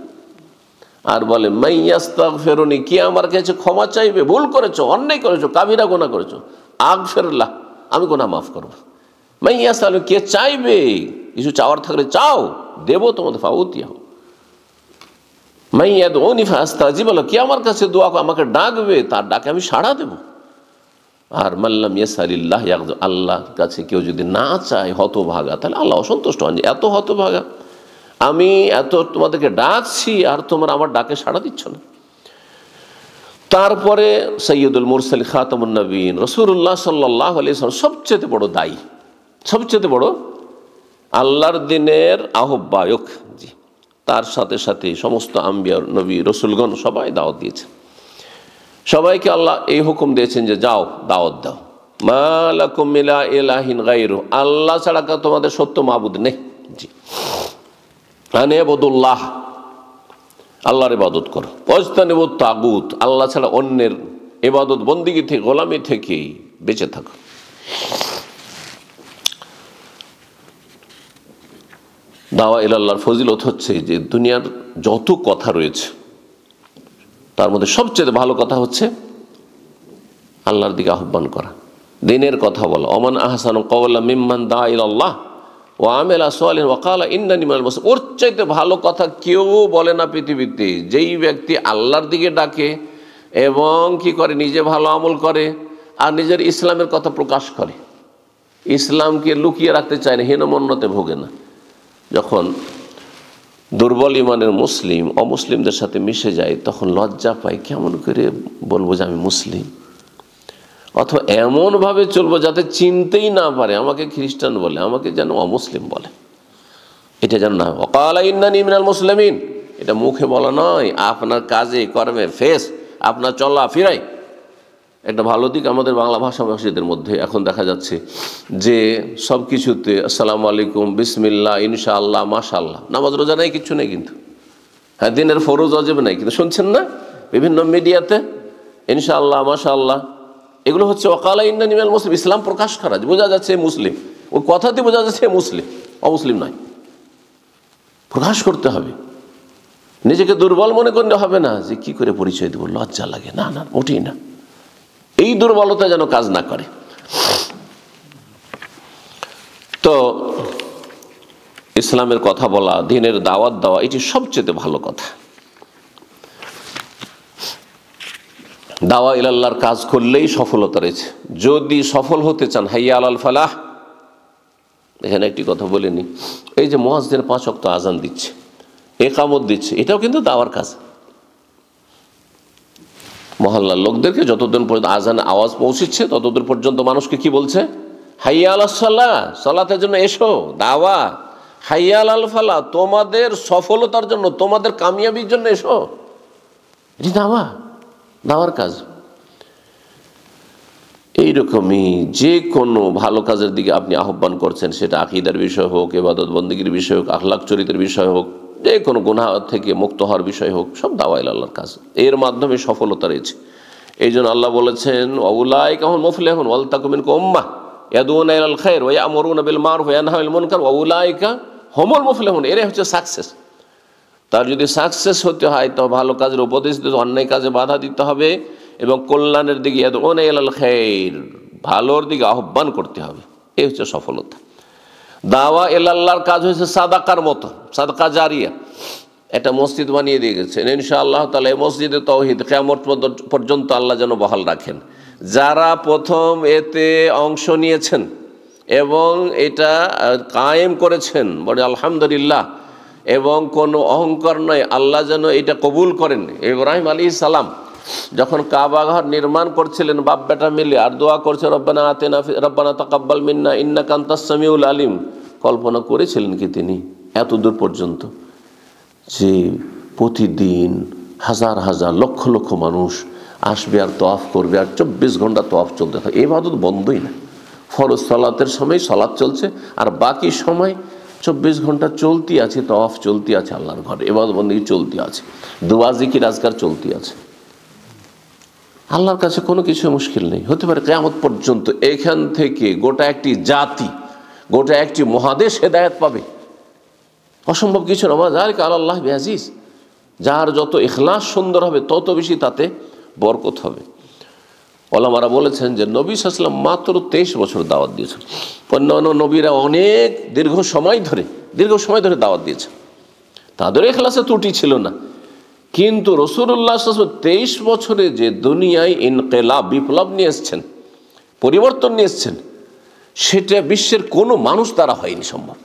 আর বলে মাইয়াস্তাগফিরুনি, কি আমার কাছে ক্ষমা চাইবে, ভুল করেছো, অন্যায় করেছো, কাবিরা গুনাহ করেছো, আগফিরুল্লাহ, আমি গুনাহ মাফ করব। মাইয়াসআলু, কে চাইবে, কিছু চাওয়ার থাকলে চাও, দেবো তোমাদের, ফাউতিয়াহ। মাইয়াদউনি ফাস্তাজিব লাহু, কে আমার কাছে দোয়া করে, আমাকে ডাকবে, তার ডাকে আমি সাড়া দেব। আর মাল্লাম ইয়াসআলিল্লাহ ইয়াগযু, আল্লাহর কাছে কেউ যদি না চায়, হতভাগা, তাহলে আল্লাহ অসন্তুষ্ট হন। এত হতভাগা, আমি এত তোমাদেরকে ডাকছি আর তোমরা আমার ডাকে সাড়া দিচ্ছ না। তারপরে সৈয়দুল মুরসালিন খাতামুন নবীন রাসূলুল্লাহ সাল্লাল্লাহু আলাইহি ওয়াসাল্লাম সবচেয়ে বড় দায়ী, সবচেয়ে বড় আল্লাহর দিনের আহ্বায়ক। জি, তার সাথে সাথে সমস্ত আম্বিয়া, নবী, রসুলগণ সবাই দাওয়াত দিয়েছেন। সবাইকে আল্লাহ এই হুকুম দিয়েছেন যে যাও দাওয়াত দাও। মা লাকুম মিন ইলাহিন গায়রু, আল্লাহ ছাড়া তোমাদের সত্য মাবুদ নেই। জি, আনিবুদুল্লাহ, আল্লাহর ইবাদত করো। ওয়াজতানিবুত তাগুত, আল্লাহ ছাড়া অন্যের ইবাদত বন্দিগি থেকে, গোলামি থেকে বেঁচে থাকো। দাওয়া ইলাল্লাহর ফজিলত হচ্ছে যে দুনিয়ার যত কথা রয়েছে তার মধ্যে সবচেয়ে ভালো কথা হচ্ছে আল্লাহর দিকে আহ্বান করা, দিনের কথা বলা। ওমান আহসানু কাওলাম মিম্মান দাআ ইলাল্লাহ ওয়া আমিলা সালিহান ওয়া ক্বালা ইন্নানি মিনাল মুসলিমিন। ওর চাইতে ভালো কথা কেউ বলে না পৃথিবীতে। যেই ব্যক্তি আল্লাহর দিকে ডাকে এবং কি করে, নিজে ভালো আমল করে আর নিজের ইসলামের কথা প্রকাশ করে, ইসলামকে লুকিয়ে রাখতে চায় না, হীনমন্যতে ভোগে না। যখন দুর্বল ইমানের মুসলিম অমুসলিমদের সাথে মিশে যায় তখন লজ্জা পায়, কেমন করে বলবো যে আমি মুসলিম, অথবা এমনভাবে চলবো যাতে চিনতেই না পারে, আমাকে খ্রিস্টান বলে, আমাকে যেন অমুসলিম বলে, এটা যেন না। ওয়াকালা ইন্নানি মিনাল মুসলিমিন, এটা মুখে বলা নয়, আপনার কাজে কর্মে, ফেস, আপনার চলা ফিরাই। একটা ভালো দিক আমাদের বাংলা ভাষাভাষীদের মধ্যে এখন দেখা যাচ্ছে যে সব কিছুতে আসসালামু আলাইকুম, বিসমিল্লাহ, ইনশাআল্লাহ, মাশাআল্লাহ। নামাজ রোজা নেই, কিচ্ছু নেই, কিন্তু হ্যাঁ দিনের ফরজ ওয়াজিব নাই, কিন্তু শুনছেন না বিভিন্ন মিডিয়াতে ইনশাআল্লাহ, মাশাআল্লাহ, এগুলো হচ্ছে ওয়াকালা ইন্নানি মিনাল মুসলিম, ইসলাম প্রকাশ করা, বোঝা যাচ্ছে মুসলিম, ওই কথাতে বোঝা যাচ্ছে মুসলিম, অমুসলিম নয়। প্রকাশ করতে হবে, নিজেকে দুর্বল মনে করলে হবে না যে কি করে পরিচয় দেবো, লজ্জা লাগে, না না, মোটেই না। এই দুর্বলতা যেন কাজ না করে। তো ইসলামের কথা বলা, দ্বীনের দাওয়াত দেওয়া, এটি সবচেয়ে ভালো কথা। দাওয়া ইলাল্লাহর কাজ করলেই সফলতা রয়েছে। যদি সফল হতে চান, হাইয়া আলাল ফালাহ, এখানে একটি কথা বলিনি, এই যে মুয়াজ্জিন 5 ওয়াক্ত আজান দিচ্ছে, ইকামত দিচ্ছে, এটাও কিন্তু দাওয়ার কাজ। মহল্লার লোকদেরকে যতদিন পর্যন্ত আজান আওয়াজ পৌঁছচ্ছে ততদিন পর্যন্ত মানুষকে কি বলছে, হাইয়া আলাস সালাহ, সালাতের জন্য এসো, দাওয়া। হাইয়া আলাল ফালাহ, তোমাদের সফলতার জন্য, তোমাদের কামিয়াবির জন্য এসো, এটি দাওয়া, দাওয়ার কাজ। এইরকমই যে কোনো ভালো কাজের দিকে আপনি আহ্বান করছেন, সেটা আকীদার বিষয় হোক, ইবাদত বন্দেগীর বিষয় হোক, আখলাক চরিত্রের বিষয় হোক, যে কোনো গুনাহ থেকে মুক্ত হওয়ার বিষয় হোক, সব দাওয়া ইলা আল্লাহর কাজ। এর মাধ্যমে সফলতা রয়েছে। এই জন্য আল্লাহ বলেছেন ওয়াউলাইকা হুমুল মুফলিহুন ওয়াল তাকুম মিনকুম উম্মাহ ইয়াদউনা ইলাল খায়র ওয়া ইয়া'মুরুনা বিল মারুফ ওয়া ইয়ানহাউনা আনিল মুনকার ওয়াউলাইকা হুমুল মুফলিহুন। এরাই হচ্ছে সাকসেস। তার যদি সাকসেস হতে হয় তো ভালো কাজের উপদেশ দিতে, অন্যায় কাজে বাধা দিতে হবে এবং কল্যাণের দিকে ইয়াদউনা ইলাল খায়র, ভালোর দিকে আহ্বান করতে হবে। এই হচ্ছে সফলতা। দাওয়া ইলা আল্লাহর কাজ হচ্ছে সাদাকার মতো, সাদকা জারিয়া। একটা মসজিদ বানিয়ে দিয়ে গেছেন, ইনশাআল্লাহ তাআলা এই মসজিদে তাওহীদ কিয়ামত পর্যন্ত আল্লাহ যেন বহাল রাখেন। যারা প্রথম এতে অংশ নিয়েছেন এবং এটা কায়েম করেছেন, বলে আলহামদুলিল্লাহ, এবং কোনো অহংকার নয়, আল্লাহ যেন এটা কবুল করেন। ইব্রাহিম আলাইহিস সালাম যখন কাবা ঘর নির্মাণ করছিলেন বাপ বেটা মিলে, আর দোয়া করছে রব্বানা আতিনা রব্বানা তাকাব্বাল মিন্না ইন্নাকা আনতাস সামিউল আলিম, কল্পনা করেছিলেন কি তিনি এত দূর পর্যন্ত যে প্রতিদিন হাজার হাজার লক্ষ লক্ষ মানুষ আসবে আর তওয়াফ করবে, আর 24 ঘন্টা তওয়াফ চলতে থাকে। ইবাদত বন্ধই না। ফরজ সালাতের সময় সালাত চলছে, আর বাকি সময় 24 ঘন্টা চলতি আছে, তওয়াফ চলতি আছে, আল্লাহর ঘরে ইবাদত বন্দেগী চলতি আছে, দুআ জিকির আজকার চলতি আছে। আল্লাহর কাছে কোনো কিছু মুশকিল নেই। হতে পারে কিয়ামত পর্যন্ত এখান থেকে গোটা একটি জাতি, গোটা একটি মহাদেশ হেদায়েত পাবে, অসম্ভব কিছু না। যালিকা আলাল্লাহি বিআজিজ। যার যত ইখলাস সুন্দর হবে তত বেশি তাতে বরকত হবে। ওলামারা বলেছেন যে নবী সাল্লাল্লাহু আলাইহি ওয়াসাল্লাম মাত্র 23 বছর দাওয়াত দিয়েছেন। অন্যান্য নবীরা অনেক দীর্ঘ সময় ধরে দাওয়াত দিয়েছেন, তাদের ইখলাসে ত্রুটি ছিল না। কিন্তু রাসূলুল্লাহ সাল্লাল্লাহু আলাইহি ওয়াসাল্লাম 23 বছরে যে দুনিয়ায় ইনকিলাব, বিপ্লব নিয়ে এসেছেন, পরিবর্তন নিয়ে এসেছেন, সেটা বিশ্বের কোনো মানুষ দ্বারা হয়নি সম্ভব।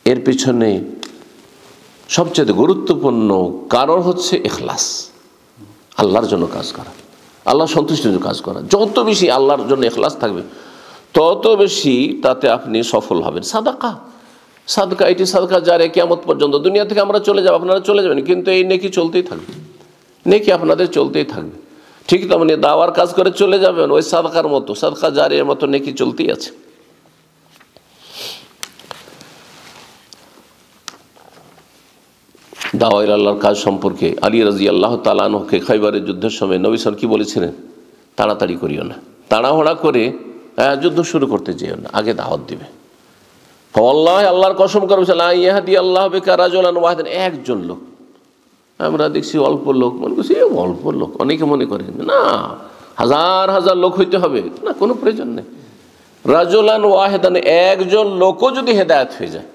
এর পিছনে সবচেয়ে গুরুত্বপূর্ণ কারণ হচ্ছে ইখলাস, আল্লাহর জন্য কাজ করা, আল্লাহ সন্তুষ্টির জন্য কাজ করা। যত বেশি আল্লাহর জন্য ইখলাস থাকবে তত বেশি তাতে আপনি সফল হবেন। সাদকা এটি সাদকা জারিয়া, কিয়ামত পর্যন্ত। দুনিয়া থেকে আমরা চলে যাব, আপনারা চলে যাবেন, কিন্তু এই নেকি চলতেই থাকবে, নেকি আপনাদের চলতেই থাকবে। ঠিক তেমনি দাওয়ার কাজ করে চলে যাবেন, ওই সাদকার মতো, সাদকা জারিয়ার মতো নেকি চলতেই আছে। দাওয়া ইলা আল্লাহর কাজ সম্পর্কে আলী রাদিয়াল্লাহু তাআলা আনহুকে খয়বরের যুদ্ধের সময় নবী সাল্লাল্লাহু আলাইহি ওয়াসাল্লাম কি বলেছিলেন? তাড়াতাড়ি করিও না, তাড়াহুড়া করে যুদ্ধ শুরু করতে যেও না, আগে দাওয়াত দিবে। ওয়াল্লাহি, আল্লাহর কসম করে বলছেন, লা ইয়াহদি আল্লাহু বিকা রাজুলান ওয়াহিদান, একজন লোক। আমরা দেখছি অল্প লোক, মনে করছি অল্প লোক, অনেকে মনে করেন না হাজার হাজার লোক হইতে হবে, না, কোনো প্রয়োজন নেই। রাজুলান ওয়াহিদান, একজন লোকও যদি হেদায়েত হয়ে যায়,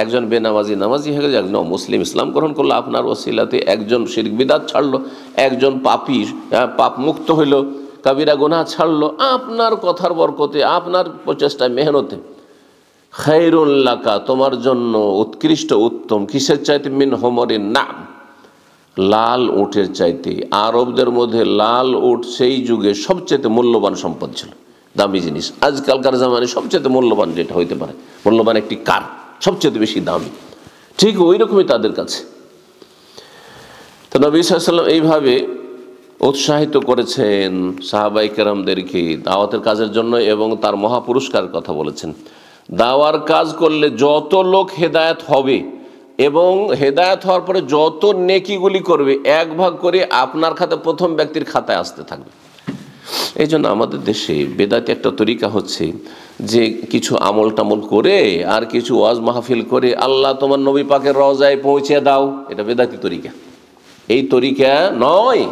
একজন বেনামাজি নামাজি হয়ে গেছে, একজন মুসলিম ইসলাম গ্রহণ করলো আপনার ওসিলাতে, একজন শিরক বিদআত ছাড়লো, একজন পাপী পাপ মুক্ত হইল, কাবিরা গুনাহ ছাড়লো, আপনার কথার বরকতে, আপনার প্রচেষ্টায়, মেহনতে, খায়রুল লাকা, তোমার জন্য উৎকৃষ্ট উত্তম। কিসের চাইতে? মিন হুমরিন নাম, লাল উটের চাইতে। আরবদের মধ্যে লাল উট সেই যুগে সবচেয়ে মূল্যবান সম্পদ ছিল, দামি জিনিস। আজকালকার জামানে সবচেয়ে মূল্যবান যেটা হইতে পারে, মূল্যবান একটি কার, সবচেয়ে বেশি দামি, ঠিক ওই রকমই তাদের কাছে। তো নবী সাল্লাল্লাহু আলাইহি ওয়াসাল্লাম এইভাবে উৎসাহিত করেছেন সাহাবায়ে কেরামদেরকে দাওয়াতের কাজের জন্য, এবং তার মহাপুরস্কারের কথা বলেছেন। দাওয়ার কাজ করলে যত লোক হেদায়েত হবে এবং হেদায়েত হওয়ার পরে যত নেকিগুলি করবে, এক ভাগ করে আপনার খাতে প্রথম ব্যক্তির খাতায় আসতে থাকবে। এই জন্য আমাদের দেশে বেদাতি একটা তরিকা হচ্ছে যে কিছু আমল টামল করে আর কিছু ওয়াজ মাহফিল করে আল্লাহ তোমার নবী পাকের রওজায় পৌঁছে দাও, এটা বেদাতি তরিকা। এই তরিকা নয়,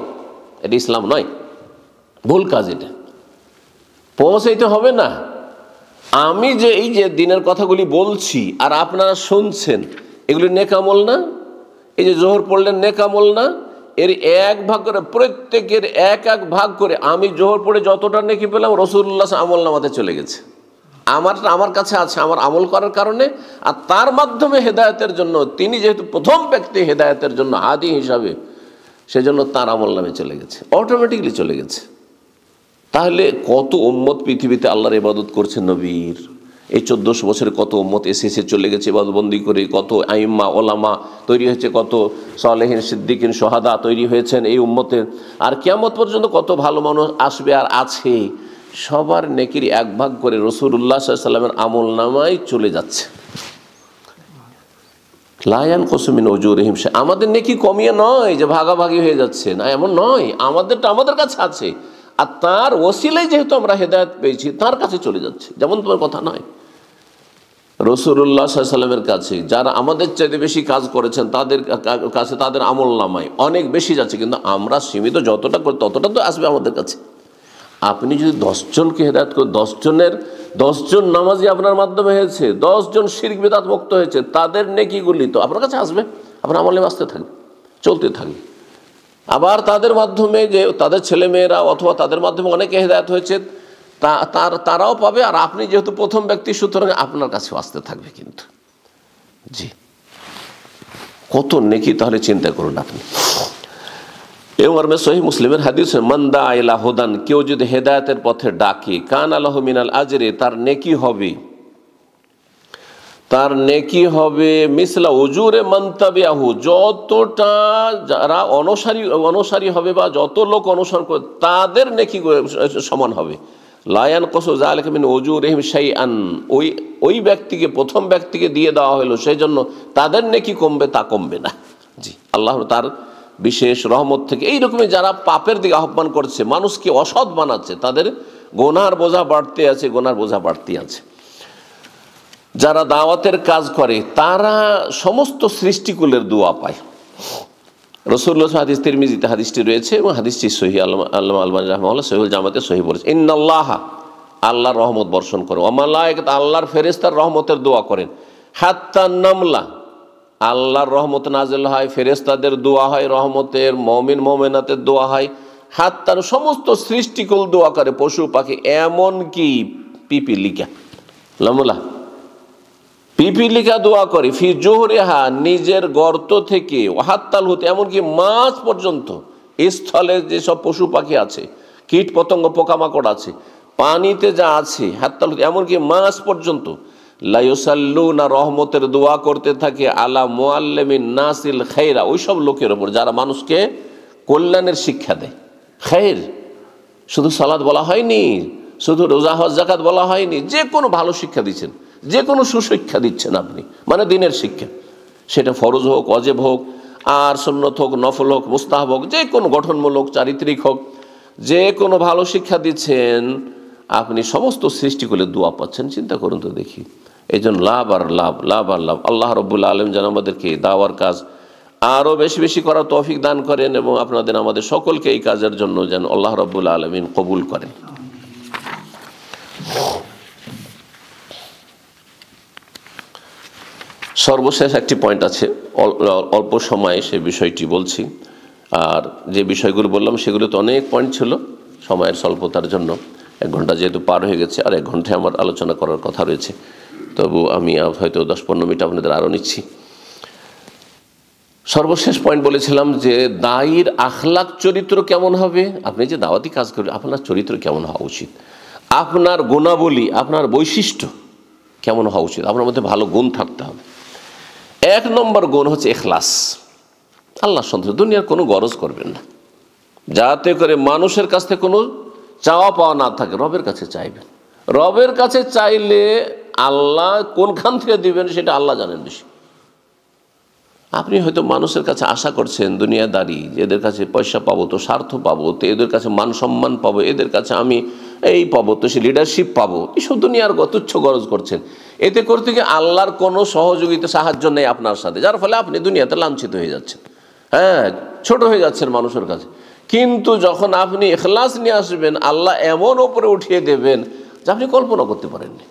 এটা ইসলাম নয়, ভুল কাজ। এটা পৌঁছাইতে হবে না। আমি যে এই যে দিনের কথাগুলি বলছি আর আপনারা শুনছেন, এগুলি নেক আমল না? এই যে জোহর পড়লেন, নেক আমল না? এর এক ভাগ করে, প্রত্যেকের এক এক ভাগ করে, আমি জোহর পড়ে যতটা নেকি পেলাম রাসূলুল্লাহ আমল নামাতে চলে গেছে, আমার কাছে আছে, আমার আমল করার কারণে। আর তার মাধ্যমে হেদায়েতের জন্য, তিনি যেহেতু প্রথম ব্যক্তি হেদায়েতের জন্য হাদি হিসাবে, সেজন্য তার আমল নামে চলে গেছে, অটোমেটিকলি চলে গেছে। তাহলে কত উম্মত পৃথিবীতে আল্লাহর ইবাদত করছে নবীর, এই 1400 বছরে কত উম্মত এসে চলে গেছে ইবাদতবন্দি করে, কত আইম্মা ওলামা তৈরি হয়েছে, কত সালেহিন সিদ্দিকিন সোহাদা তৈরি হয়েছেন এই উম্মতের। আর কিয়ামত পর্যন্ত কত ভালো মানুষ আসবে আর আছে। সবার নেকির 1 ভাগ করে রাসূলুল্লাহ সাল্লাল্লাহু আলাইহি ওয়াসাল্লামের আমল নামায় চলে যাচ্ছে। লা ইয়ানকুসু মিন উজুরিহিম শাই, আমাদের নেকি কমিয়ে নয় যে ভাগাভাগি হয়ে যাচ্ছে, না এমন নয়, আমাদেরটা আমাদের কাছে আছে। আর তার ওসিলায় যেহেতু আমরা হেদায়েত পেয়েছি, তার কাছে চলে যাচ্ছে। যেমন তোমার কথা নয়, রাসূলুল্লাহ সাল্লাল্লাহু আলাইহি ওয়াসাল্লামের কাছে যারা আমাদের চাইতে বেশি কাজ করেছেন, তাদের কাছে তাদের আমল নামায় অনেক বেশি যাচ্ছে, কিন্তু আমরা সীমিত যতটা করি ততটা তো আসবে আমাদের কাছে। আপনি যদি 10 জনকে হেদায়েত করেন, 10 জনের 10 জন নামাজি আপনার মাধ্যমে হয়েছে, 10 জন শিরক বিদআত মুক্ত হয়েছে, তাদের নেকিগুলি তো আপনার কাছে আসবে, আপনার আমলে আসতে থাকবে, চলতে থাকবে। আবার তাদের মাধ্যমে যে তাদের ছেলেমেয়েরা অথবা তাদের মাধ্যমে অনেকে হেদায়েত হয়েছে, তারাও পাবে। আর আপনি যেহেতু প্রথম ব্যক্তি, সুতরাং আপনার কাছেও আসতে থাকবে। কিন্তু জি, কত নেকি তাহলে চিন্তা করুন আপনি। এমর্মে সহিহ মুসলিমের হাদিস, মান দা ইলা হুদান, কেউ যদি হেদায়েতের পথে ডাকে, কানা লাহু মিনাল আজরি, তার নেকি হবে মিসলা উজুরে মান তাবিআহু, যতটা যারা অনুসারী হবে বা যত লোক অনুসরণ করে তাদের নেকি সমান হবে। লা ইয়ানকুসু যালিকা মিন উজুরিহিম শাইআন, ওই ব্যক্তিকে, প্রথম ব্যক্তিকে দিয়ে দেওয়া হলো, সেই জন্য তাদের নেকি কমবে, তা কমবে না। জি, আল্লাহ তার বিশেষ রহমত থেকে এইরকমই যারা পাপের দিকে আহ্বান করছে, মানুষকে অসৎ বানাচ্ছে, তাদের গুনার বোঝা বাড়তে আছে, গুনার বোঝা বাড়তে আছে। যারা দাওয়াতের কাজ করে তারা সমস্ত সৃষ্টিকুলের দোয়া পায়। রাসূলুল্লাহ হাদিস, তিরমিজিতে হাদিসটি রয়েছে এবং হাদিসটি সহিহ, আল্লামা আলবানী রাহিমাহুল্লাহ সহিহুল জামাতে সহিহ বলেছেন। ইন্নাল্লাহা, আল্লাহর রহমত বর্ষণ করে, ওয়া মালায়েকাতুহু, আল্লাহর ফেরেশতার রহমতের দোয়া করেন, হাত্তা নামলা, আল্লাহর রহমত নাযিল হয়, ফেরেশতাদের দোয়া হয় রহমতের, মুমিন মুমিনাতের দোয়া হয়, হাত্তার সমস্ত সৃষ্টিকুল দোয়া করে, পশু পাখি, এমন কি পিপিলিকা, লামুলা পিপিলিকা দোয়া করে, ফি জুহরিহা, নিজের গর্ত থেকে, ওয়াহাত্তাল হুত, এমনকি মাছ পর্যন্ত, স্থলে যেসব পশু পাখি আছে, কীট পতঙ্গ পোকামাকড় আছে, পানিতে যা আছে, হাত্তাল হুত, এমনকি মাছ পর্যন্ত, লা ইউসাল্লুনা, রহমতের দোয়া করতে থাকে, আলা মুআল্লিমিন নাসিল খায়রা, ওইসব লোকের ওপর যারা মানুষকে কল্যাণের শিক্ষা দেয়। খায়র, শুধু সালাত বলা হয়নি, শুধু রোজা হজ যাকাত বলা হয়নি, যে কোনো ভালো শিক্ষা দিচ্ছেন, যে কোনো সুশিক্ষা দিচ্ছেন আপনি, মানে দিনের শিক্ষা, সেটা ফরজ হোক, ওয়াজিব হোক, আর সুন্নত হোক, নফল হোক, মুস্তাহাব হোক, যে কোনো গঠনমূলক, চারিত্রিক হোক, যে কোনো ভালো শিক্ষা দিচ্ছেন, আপনি সমস্ত সৃষ্টিকুলের দোয়া পাচ্ছেন। চিন্তা করুন তো দেখি। এই জন্য লাভ আর লাভ, লাভ আর লাভ। আল্লাহ রব্বুল আলামিন যেন আমাদেরকে দাওয়ার কাজ আরও বেশি বেশি করার তৌফিক দান করেন এবং আপনাদের আমাদের সকলকে এই কাজের জন্য যেন আল্লাহ রব্বুল আলামিন কবুল করেন। সর্বশেষ একটি পয়েন্ট আছে, অল্প সময়ে সে বিষয়টি বলছি। আর যে বিষয়গুলো বললাম সেগুলো তো অনেক পয়েন্ট ছিল, সময়ের স্বল্পতার জন্য 1 ঘন্টা যেহেতু পার হয়ে গেছে, আর 1 ঘন্টায় আমার আলোচনা করার কথা রয়েছে, তবু আমি হয়তো 10-15 মিনিট আপনাদের আরও নিচ্ছি। সর্বশেষ পয়েন্ট বলেছিলাম যে দায়ীর আখলাক চরিত্র কেমন হবে। আপনি যে দাওয়াতি কাজ করবেন, আপনার চরিত্র কেমন হওয়া উচিত, আপনার গুণাবলী, আপনার বৈশিষ্ট্য কেমন হওয়া উচিত, আপনার মধ্যে ভালো গুণ থাকতে হবে। 1 নম্বর গুণ হচ্ছে ইখলাস, আল্লাহ সন্তুষ্ট, দুনিয়ার কোনো গরজ করবেন না, যাতে করে মানুষের কাছ থেকে কোনো চাওয়া পাওয়া না থাকে, রবের কাছে চাইবেন। রবের কাছে চাইলে আল্লাহ কোনখান থেকে দিবেন সেটা আল্লাহ জানেন বেশি। আপনি হয়তো মানুষের কাছে আশা করছেন দুনিয়াদারি, এদের কাছে পয়সা পাবো, তো স্বার্থ পাবো, তো এদের কাছে মান সম্মান পাবো, এদের কাছে আমি এই পাবো, তো সে লিডারশিপ পাবো, এইসব দুনিয়ার তুচ্ছ গরজ করছেন। এতে করতে গিয়ে আল্লাহর কোনো সহযোগিতা, সাহায্য নেই আপনার সাথে, যার ফলে আপনি দুনিয়াতে লাঞ্ছিত হয়ে যাচ্ছেন, হ্যাঁ, ছোট হয়ে যাচ্ছেন মানুষের কাছে। কিন্তু যখন আপনি ইখলাস নিয়ে আসবেন, আল্লাহ এমন ওপরে উঠিয়ে দেবেন যে আপনি কল্পনা করতে পারেননি।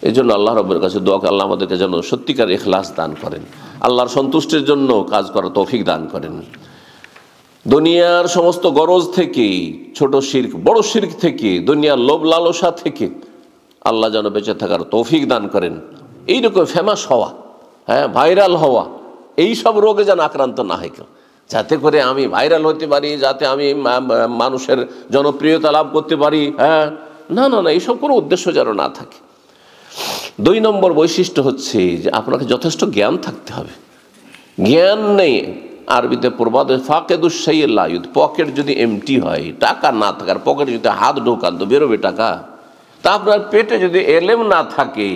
এই জন্য আল্লাহ রব্বের কাছে দোয়া, আল্লাহ আমাদেরকে যেন সত্যিকার ইখলাস দান করেন, আল্লাহর সন্তুষ্টির জন্য কাজ করার তৌফিক দান করেন। দুনিয়ার সমস্ত গরজ থেকে, ছোট শিরক, বড় শিরক থেকে, দুনিয়ার লোভ লালসা থেকে আল্লাহ যেন বেঁচে থাকার তৌফিক দান করেন। এইরকম ফেমাস হওয়া, হ্যাঁ, ভাইরাল হওয়া, এই সব রোগে যেন আক্রান্ত না হয় কেউ, যাতে করে আমি ভাইরাল হতে পারি, যাতে আমি মানুষের জনপ্রিয়তা লাভ করতে পারি। হ্যাঁ, না না না, এইসব কোনো উদ্দেশ্য যেন না থাকে। 2 নম্বর বৈশিষ্ট্য হচ্ছে যে আপনাকে যথেষ্ট জ্ঞান থাকতে হবে। জ্ঞান নেই, আরবিতে প্রবাদ ফাকেদুস শাইয়্যিল লা ইউদ, পকেট যদি এমটি হয়, টাকা না থাকার, পকেটে যদি হাত ঢোকান তো বেরোবে টাকা। তা আপনার পেটে যদি এলেম না থাকে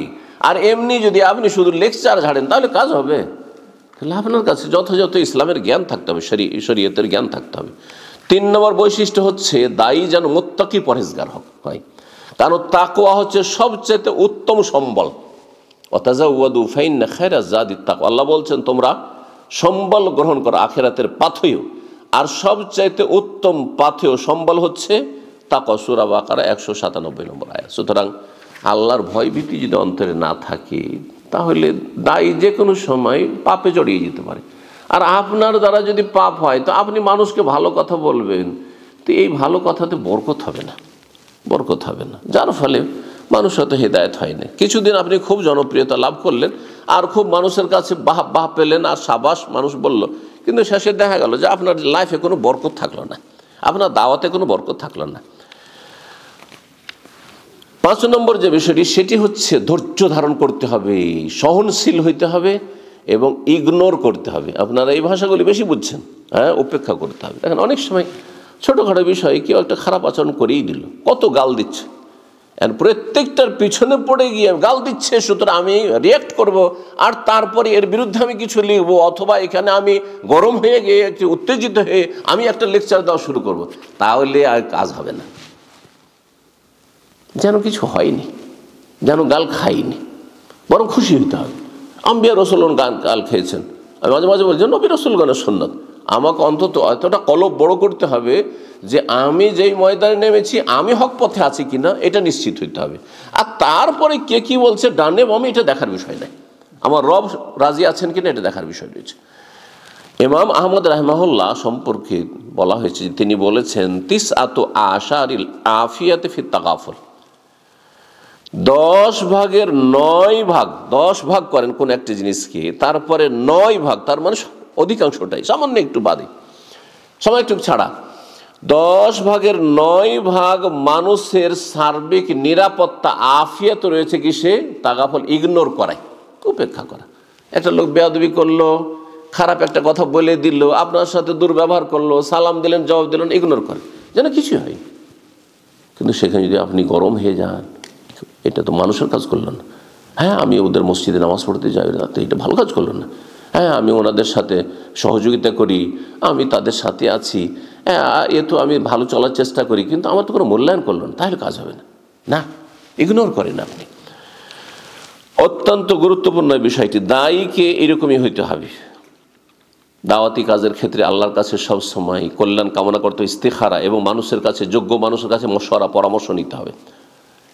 আর এমনি যদি আপনি শুধু লেকচার ঝাড়েন তাহলে কাজ হবে? তাহলে আপনার কাছে যথাযথ ইসলামের জ্ঞান থাকতে হবে, শরীয়তের জ্ঞান থাকতে হবে। 3 নম্বর বৈশিষ্ট্য হচ্ছে দায়ী যেন মুত্তাকি পরহেজগার হয়, কারণ তাকওয়া হচ্ছে সবচেয়ে উত্তম সম্বল। ওয়াতাজাওয়াদু ফাইন্না খায়রাজ যাদিত তাকওয়া, আল্লাহ বলছেন তোমরা সম্বল গ্রহণ করো আখিরাতের পাথেয়, আর সবচাইতে উত্তম পাথেয় সম্বল হচ্ছে তাকওয়া। সূরা বাকারা 197 নম্বর আয়াত। সুতরাং আল্লাহর ভয়ভীতি যদি অন্তরে না থাকে তাহলে দায়ী যে কোনো সময় পাপে জড়িয়ে যেতে পারে। আর আপনার দ্বারা যদি পাপ হয় তো আপনি মানুষকে ভালো কথা বলবেন, তো এই ভালো কথাতে বরকত হবে না, বরকত হবে না, যার ফলে মানুষ হয়তো হেদায়েত হয় না। কিছুদিন আপনি খুব জনপ্রিয়তা লাভ করলেন আর খুব মানুষের কাছে বাহ পেলেন আর সাবাস মানুষ বলল, কিন্তু শেষে দেখা গেল যে আপনার লাইফে কোনো বরকত থাকলো না, আপনার দাওয়াতে কোনো বরকত থাকলো না। 5 নম্বর যে বিষয়টি সেটি হচ্ছে ধৈর্য ধারণ করতে হবে, সহনশীল হইতে হবে এবং ইগনোর করতে হবে। আপনারা এই ভাষাগুলি বেশি বুঝছেন, হ্যাঁ, উপেক্ষা করতে হবে। দেখেন অনেক সময় ছোটোখাটো বিষয়ে কেউ একটা খারাপ আচরণ করেই দিল, কত গাল দিচ্ছে, আর প্রত্যেকটার পিছনে পড়ে গিয়ে গাল দিচ্ছে, সুতরাং আমি রিয়াক্ট করব আর তারপরে এর বিরুদ্ধে আমি কিছু লিখবো, অথবা এখানে আমি গরম হয়ে গিয়ে একটু উত্তেজিত হয়ে আমি একটা লেকচার দেওয়া শুরু করব, তাহলে আর কাজ হবে না। যেন কিছু হয়নি, যেন গাল খাইনি, বরং খুশি হইতে হবে। আম্বিয়া রসুলগণ গাল খেয়েছেন, আমি মাঝে মাঝে বলছি নবী রসুলগণের সুন্নাত। আমাকে অন্তত এতটা কলব বড় করতে হবে যে আমি যেই ময়দানে নেমেছি আমি হক পথে আছি কিনা এটা নিশ্চিত হইতে হবে। আর তারপরে কে কি বলছে ডানে বামে এটা দেখার বিষয় নাই, আমার রব রাজি আছেন কিনা এটা দেখার বিষয় রয়েছে। ইমাম আহমদ রাহমাহুল্লাহ সম্পর্কে বলা হয়েছে, তিনি বলেছেন 9 আশারিল আফিয়াতে ফি তাগাফুল, 10 ভাগের 9 ভাগ, 10 ভাগ করেন কোন একটা জিনিসকে, তারপরে 9 ভাগ, তার মানে অধিকাংশটাই, সামান্য একটু বাদে, সময় একটু ছাড়া, 10 ভাগের 9 ভাগ মানুষের সার্বিক নিরাপত্তা আফিয়াত রয়েছে কি সে তাগাফল, ইগনোর করায়, উপেক্ষা করা। একটা লোক বেয়াদবি করলো, খারাপ একটা কথা বলে দিল, আপনার সাথে দুর্ব্যবহার করলো, সালাম দিলেন জবাব দিলেন, ইগনোর করে যেন কিছু হয়। কিন্তু সেখানে যদি আপনি গরম হয়ে যান, এটা তো মানুষের কাজ করলেন না। হ্যাঁ, আমি ওদের মসজিদে নামাজ পড়তে যাই না, তো এটা ভালো কাজ করলেন না। হ্যাঁ, আমি ওনাদের সাথে সহযোগিতা করি, আমি তাদের সাথে আছি, হ্যাঁ, এ তো আমি ভালো চলার চেষ্টা করি, কিন্তু আমার তো কোনো মূল্যায়ন করলেন না, তাহলে কাজ হবে না। না, ইগনোর করেন আপনি। অত্যন্ত গুরুত্বপূর্ণ বিষয়টি, দায়ীকে এরকমই হইতে হবে। দাওয়াতি কাজের ক্ষেত্রে আল্লাহর কাছে সবসময় কল্যাণ কামনা করতে ইস্তিখারা এবং মানুষের কাছে, যোগ্য মানুষের কাছে মশওয়ারা, পরামর্শ নিতে হবে।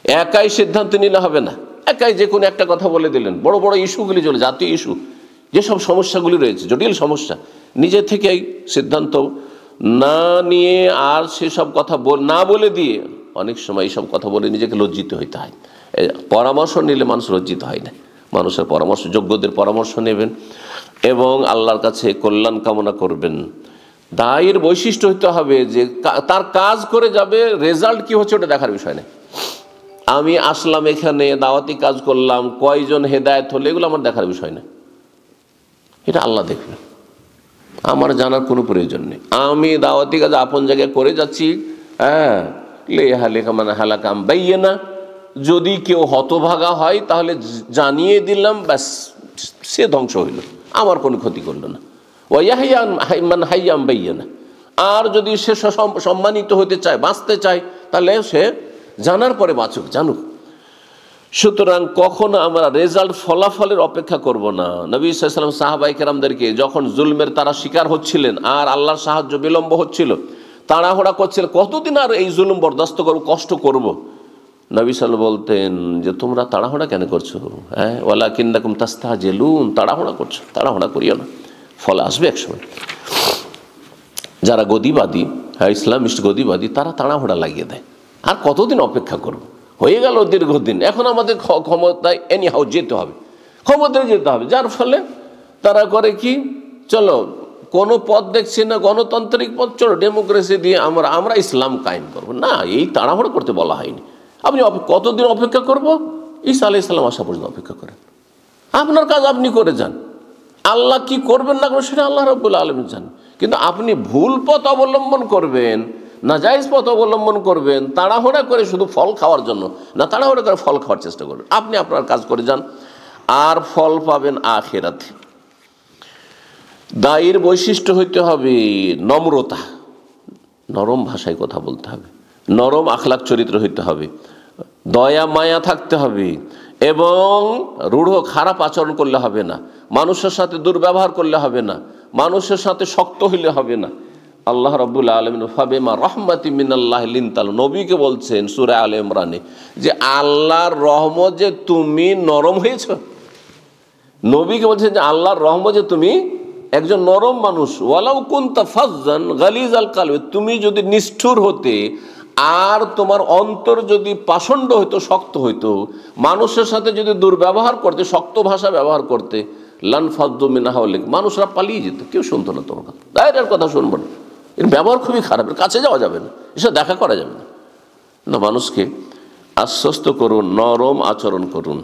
একাই সিদ্ধান্ত নিলে হবে না, একাই যে কোনো একটা কথা বলে দিলেন। বড় বড় ইস্যুগুলি চলে, জাতীয় ইস্যু, যেসব সমস্যাগুলি রয়েছে, জটিল সমস্যা, নিজে থেকেই সিদ্ধান্ত না নিয়ে আর সেসব কথা না বলে দিয়ে অনেক সময় এইসব কথা বলে নিজেকে লজ্জিত হইতে হয়। পরামর্শ নিলে মানুষ লজ্জিত হয় না, মানুষের পরামর্শ, যোগ্যদের পরামর্শ নেবেন এবং আল্লাহর কাছে কল্যাণ কামনা করবেন। দায়ের বৈশিষ্ট্য হতে হবে যে তার কাজ করে যাবে, রেজাল্ট কি হচ্ছে ওটা দেখার বিষয় নেই। আমি আসলাম এখানে, দাওয়াতি কাজ করলাম, কয়জন হেদায়েত হলো, এগুলো আমার দেখার বিষয় না, এটা আল্লাহ দেখবেন, আমার জানার কোনো প্রয়োজন নেই। আমি দাওয়াতি কাজ আপন জায়গায় করে যাচ্ছি, হ্যাঁ, লেহা লেখা মানে হালাকাম বাইয়ে না, যদি কেউ হতভাগা হয় তাহলে জানিয়ে দিলাম, ব্যাস, সে ধ্বংস হইল, আমার কোনো ক্ষতি করলো না। ওয়াইয়ান হাইমান হাইয়াম বাইয়ে না, আর যদি সে সম্মানিত হতে চায়, বাঁচতে চায়, তাহলে সে জানার পরে বাঁচুক, জানুক। সুতরাং কখনো আমরা রেজাল্ট, ফলাফলের অপেক্ষা করব না। নবী সাল্লাল্লাহু আলাইহি ওয়াসাল্লাম সাহাবায়ে কেরামদেরকে যখন জুলমের তারা শিকার হচ্ছিলেন আর আল্লাহর সাহায্য বিলম্ব হচ্ছিল, তাড়াহুড়া করছিলেন, কতদিন আর এই জুলুম বরদাস্ত করব, কষ্ট করব। নবী সাল্লাল্লাহু বলতেন যে তোমরা তাড়াহুড়া কেন করছো? হ্যাঁ, ওয়ালাকিন্নাকুম তাস্তাজিলুন, তাড়াহুড়া করছো, তাড়াহুড়া করিও না, ফল আসবে একসময়। যারা গদিবাদী, হ্যাঁ, ইসলামিস্ট গদিবাদী, তারা তাড়াহুড়া লাগিয়ে দেয়, আর কতদিন অপেক্ষা করব, হয়ে গেল দীর্ঘদিন, এখন আমাদের ক্ষমতায় এনিহাও যেতে হবে, ক্ষমতায় যেতে হবে। যার ফলে তারা করে কি, চলো কোনো পথ দেখছি না, গণতান্ত্রিক পথ, চলো ডেমোক্রেসি দিয়ে আমরা ইসলাম কায়েম করব। না, এই তাড়াহুড়ো করতে বলা হয়নি। আপনি কতদিন অপেক্ষা করব, ঈসা আলাইহিস সালাম আসা পর্যন্ত অপেক্ষা করেন। আপনার কাজ আপনি করে যান, আল্লাহ কি করবেন না করবেন সেটা আল্লাহ রাব্বুল আলামিন জানেন। কিন্তু আপনি ভুল পথ অবলম্বন করবেন, নাজায়েজ পথ অবলম্বন করবেন, তাড়াহুড়া করে শুধু ফল খাওয়ার জন্য না, তাড়াহুড়া করে ফল খাওয়ার চেষ্টা করবেন। আপনি আপনার কাজ করে যান, আর ফল পাবেন আখিরাতে। দায়ীর বৈশিষ্ট্য হইতে হবে নম্রতা, নরম ভাষায় কথা বলতে হবে, নরম আখলাক চরিত্র হইতে হবে, দয়া মায়া থাকতে হবে, এবং রূঢ় খারাপ আচরণ করলে হবে না, মানুষের সাথে দুর্ব্যবহার করলে হবে না, মানুষের সাথে শক্ত হইলে হবে না। আল্লাহ রাব্বুল আলামিন ফাবিমা রাহমাতিম মিনাল্লাহি লিনতাল, নবীকে বলছেন সূরা আলে ইমরানে যে আল্লাহর রহমত যে তুমি নরম হয়েছো। নবীকে বলছেন যে আল্লাহর রহমত যে তুমি একজন নরম মানুষ। ওয়ালাউ কুনতা ফাজ্জান গালিজাল কলবি, তুমি যদি নিষ্ঠুর হতে আর তোমার অন্তর যদি পাষণ্ড হইতো, শক্ত হইতো, মানুষের সাথে যদি দুর্ব্যবহার করতে, শক্ত ভাষা ব্যবহার করতে, লানফাদ্দু মিন হাওলিক, মানুষরা পালিয়ে যেত, কেউ শুনতো না তোমার কথা, দায়ের কথা শুনবো না, এর ব্যবহার খুবই খারাপ, এর কাছে যাওয়া যাবে না, এসব দেখা করা যাবে না। না, মানুষকে আশ্বস্ত করুন, নরম আচরণ করুন।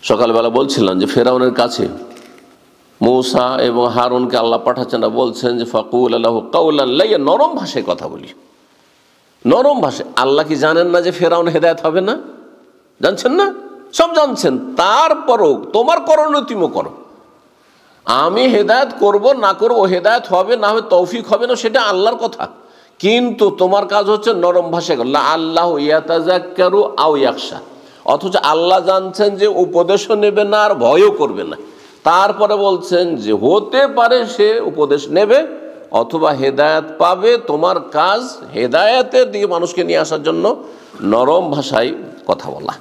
সকালবেলা বলছিলাম যে ফেরাউনের কাছে মূসা এবং হারুনকে আল্লাহ পাঠাচ্ছেন, বলছেন যে ফাকুল আল্লাহু কাওলান লাইয়্যিন, নরম ভাষায় কথা বলি, নরম ভাষায়। আল্লাহ কি জানেন না যে ফেরাউন হেদায়েত হবে না? জানছেন না? সব জানছেন। তারপরও তোমার করণীয় তুমি করো, আমি হেদায়েত করব না করব, হেদায়েত হবে না হবে, তৌফিক হবে না, সেটা আল্লাহর কথা। কিন্তু তোমার কাজ হচ্ছে নরম ভাষায় আল্লাহু ইয়াতাযাক্কারু আও ইয়াখশা, অথচ আল্লাহ জানছেন যে উপদেশও নেবে না আর ভয়ও করবে না। তারপরে বলছেন যে হতে পারে সে উপদেশ নেবে অথবা হেদায়েত পাবে। তোমার কাজ হেদায়েতের দিকে মানুষকে নিয়ে আসার জন্য নরম ভাষায় কথা বলা।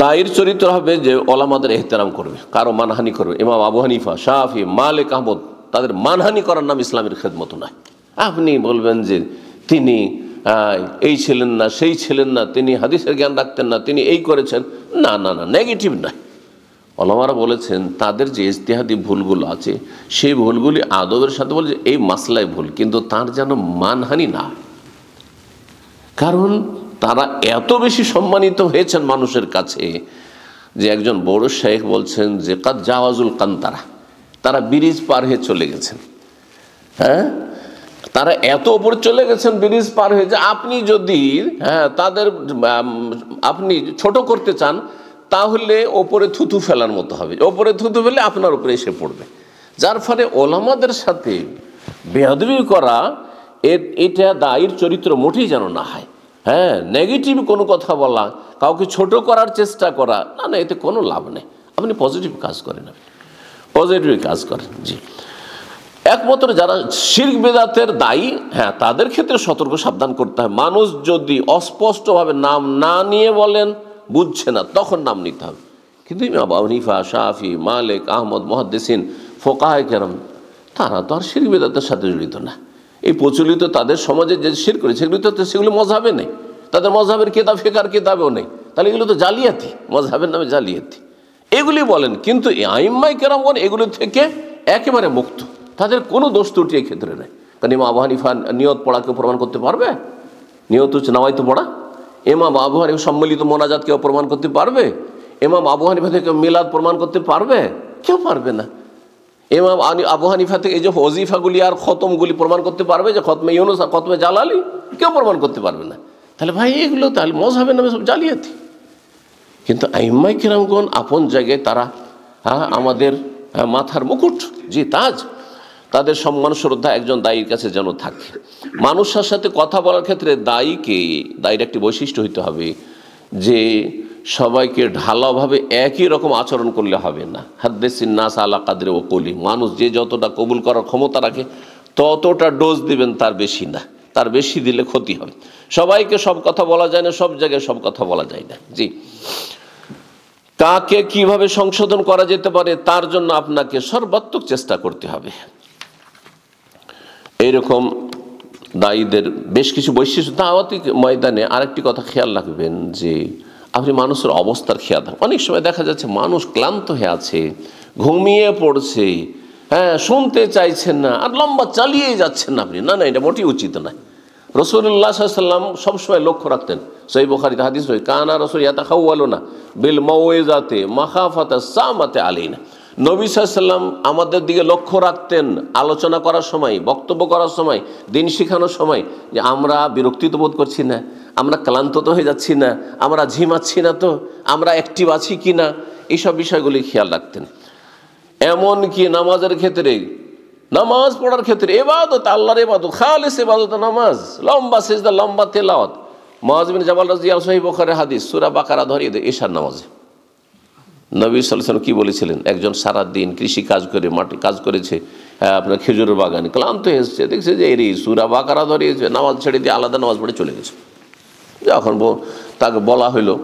দায়ীর চরিত্র হবে যে ওলামাদের এহতেরাম করবে, কারো মানহানি করবে। ইমাম আবু হানিফা, শাফি, মালিক, আহমদ, তাদের মানহানি করার নাম ইসলামের খেদমত নয়। আপনি বলবেন যে তিনি এই ছিলেন না, সেই ছিলেন না, তিনি হাদিসের জ্ঞান রাখতেন না, তিনি এই করেছেন, না না না, নেগেটিভ নয়। ওলামারা বলেছেন তাদের যে ইজতিহাদি ভুলগুলো আছে সেই ভুলগুলি আদবের সাথে বলে যে এই মাসলায় ভুল, কিন্তু তার যেন মানহানি না, কারণ তারা এত বেশি সম্মানিত হয়েছেন মানুষের কাছে যে একজন বড় শেখ বলছেন যে কাদ জাওয়াজুল কান্তারা, তারা ব্রিজ পার হয়ে চলে গেছেন। হ্যাঁ, তারা এত ওপরে চলে গেছেন ব্রিজ পার হয়ে, যে আপনি যদি তাদের আপনি ছোট করতে চান তাহলে ওপরে থুতু ফেলার মতো হবে, ওপরে থুতু ফেলে আপনার উপরে এসে পড়বে। যার ফলে ওলামাদের সাথে বেয়াদবি করা, এটা দায়ীর চরিত্র মোটেই যেন না হয়। হ্যাঁ, নেগেটিভ কোনো কথা বলা, কাউকে ছোট করার চেষ্টা করা, না না, এতে কোনো লাভ নেই। আপনি পজিটিভ কাজ করেন, আপনি পজিটিভ কাজ করেন। জি, একমাত্র যারা শিরক বিদআতের দায়ী, হ্যাঁ, তাদের ক্ষেত্রে সতর্ক সাবধান করতে হয়। মানুষ যদি অস্পষ্টভাবে নাম না নিয়ে বলেন বুঝছে না, তখন নাম নিতে হবে। কিন্তু ইমাম আবু হানিফা, শাফি, মালিক, আহমদ, মুহাদ্দিসিন, ফুকাহায়ে কেরাম, তারা তো আর শিরক বিদআতের সাথে জড়িত না। এই প্রচলিত তাদের সমাজে যে শিরক করে সেগুলো মযহাবে নেই, তাদের মযহাবের কিতাব, ফিকহের কিতাবেও নেই। তাহলে এগুলো তো জালিয়াতি, মযহাবের নামে জালিয়াতি, এগুলি বলেন। কিন্তু আইম্মায়ে কেরামগণ এগুলো থেকে একেবারে মুক্ত, তাদের কোনো দোষ ত্রুটি এই ক্ষেত্রে নেই। কারণ ইমাম আবু হানিফা নিয়ত পড়াকে প্রমাণ করতে পারবে? নিয়ত হচ্ছে নাওয়াইতু পড়া। ইমাম আবু হানিফা সম্মিলিত মোনাজাত কেউ প্রমাণ করতে পারবে? ইমাম আবু হানিফা থেকে মিলাদ প্রমাণ করতে পারবে? কেউ পারবে না। ইমাম আবু হানিফা থেকে এই যে ওজিফাগুলি আর খতমগুলি প্রমাণ করতে পারবে? যে খতমে ইউনুস আর খতমে জালালি কেউ প্রমাণ করতে পারবে না। তাহলে ভাই এগুলো তাহলে মযহাবের নামে সব জালিয়াতি। কিন্তু আইম্মায়ে কেরামগণ আপন জায়গায় তারা আমাদের মাথার মুকুট, জি তাজ, তাদের সম্মান শ্রদ্ধা একজন দায়ীর কাছে যেন থাকে। মানুষের সাথে কথা বলার ক্ষেত্রে দায়ীর একটি বৈশিষ্ট্য হইতে হবে যে সবাইকে ঢালাওভাবে একই রকম আচরণ করলে হবে না। হাদ্দিসিন নাস আলা কাদরি ওকুলি, মানুষ যে যতটা কবুল করার ক্ষমতা রাখে ততটা ডোজ দিবেন, তার বেশি না। তার বেশি দিলে ক্ষতি হবে। সবাইকে সব কথা বলা যায় না, সব জায়গায় সব কথা বলা যায় না। জি, কাকে কিভাবে সংশোধন করা যেতে পারে তার জন্য আপনাকে সর্বাত্মক চেষ্টা করতে হবে। এইরকম দায়ীদের বেশ কিছু বৈশিষ্ট্য। দাওয়াতি ময়দানে আরেকটি কথা খেয়াল রাখবেন যে আপনি মানুষের অবস্থার খেয়াল রাখবেন। অনেক সময় দেখা যাচ্ছে মানুষ ক্লান্ত হয়ে আছে, ঘুমিয়ে পড়ছে, হ্যাঁ, শুনতে চাইছেন না, আর লম্বা চালিয়ে যাচ্ছেন না আপনি, না না, এটা মোটেই উচিত নয়। রাসূলুল্লাহ সাল্লাল্লাহু আলাইহি ওয়াসাল্লাম সবসময় লক্ষ্য রাখতেন, সহিহ বুখারীতে হাদিস রয়েছে, কানা রাসূল ইয়াতাখাওয়ালুনা বিল মাউইজাতি মাখাফাতা সামাতে আলাইনা। নবী সাল্লাল্লাহু আলাইহি ওয়াসাল্লাম আমাদের দিকে লক্ষ্য রাখতেন আলোচনা করার সময়, বক্তব্য করার সময়, দিন শেখানোর সময়, যে আমরা বিরক্তিত বোধ করছি না, আমরা ক্লান্ত তো হয়ে যাচ্ছি না, আমরা ঝিমাচ্ছি না তো, আমরা অ্যাক্টিভ আছি কি না, এইসব বিষয়গুলি খেয়াল রাখতেন। এমন কি নামাজের ক্ষেত্রে, নামাজ পড়ার ক্ষেত্রে, ইবাদত, আল্লাহর ইবাদত, খালিস ইবাদত নামাজ, লম্বা সিজদা, লম্বা তেলাওয়াত। মুআয বিন জাবাল রাদিয়াল্লাহু সহিহ বুখারীর হাদিস, সূরা বাকারা ধরিয়ে দেয় ঈশার নামাজে। নবী সাল্লাল্লাহু আলাইহি ওয়াসাল্লাম কি বলেছিলেন, একজন সারা দিন কৃষি কাজ করে, মাটি কাজ করেছে, আপনার খেজুরের বাগানে, ক্লান্ত হয়ে এসেছে, দেখছে যে এরই সূরা বাকারা ধরিয়েছে, নামাজ ছেড়ে দিয়ে আলাদা নামাজ পড়ে চলে গেছে। যখন তাকে বলা হলো,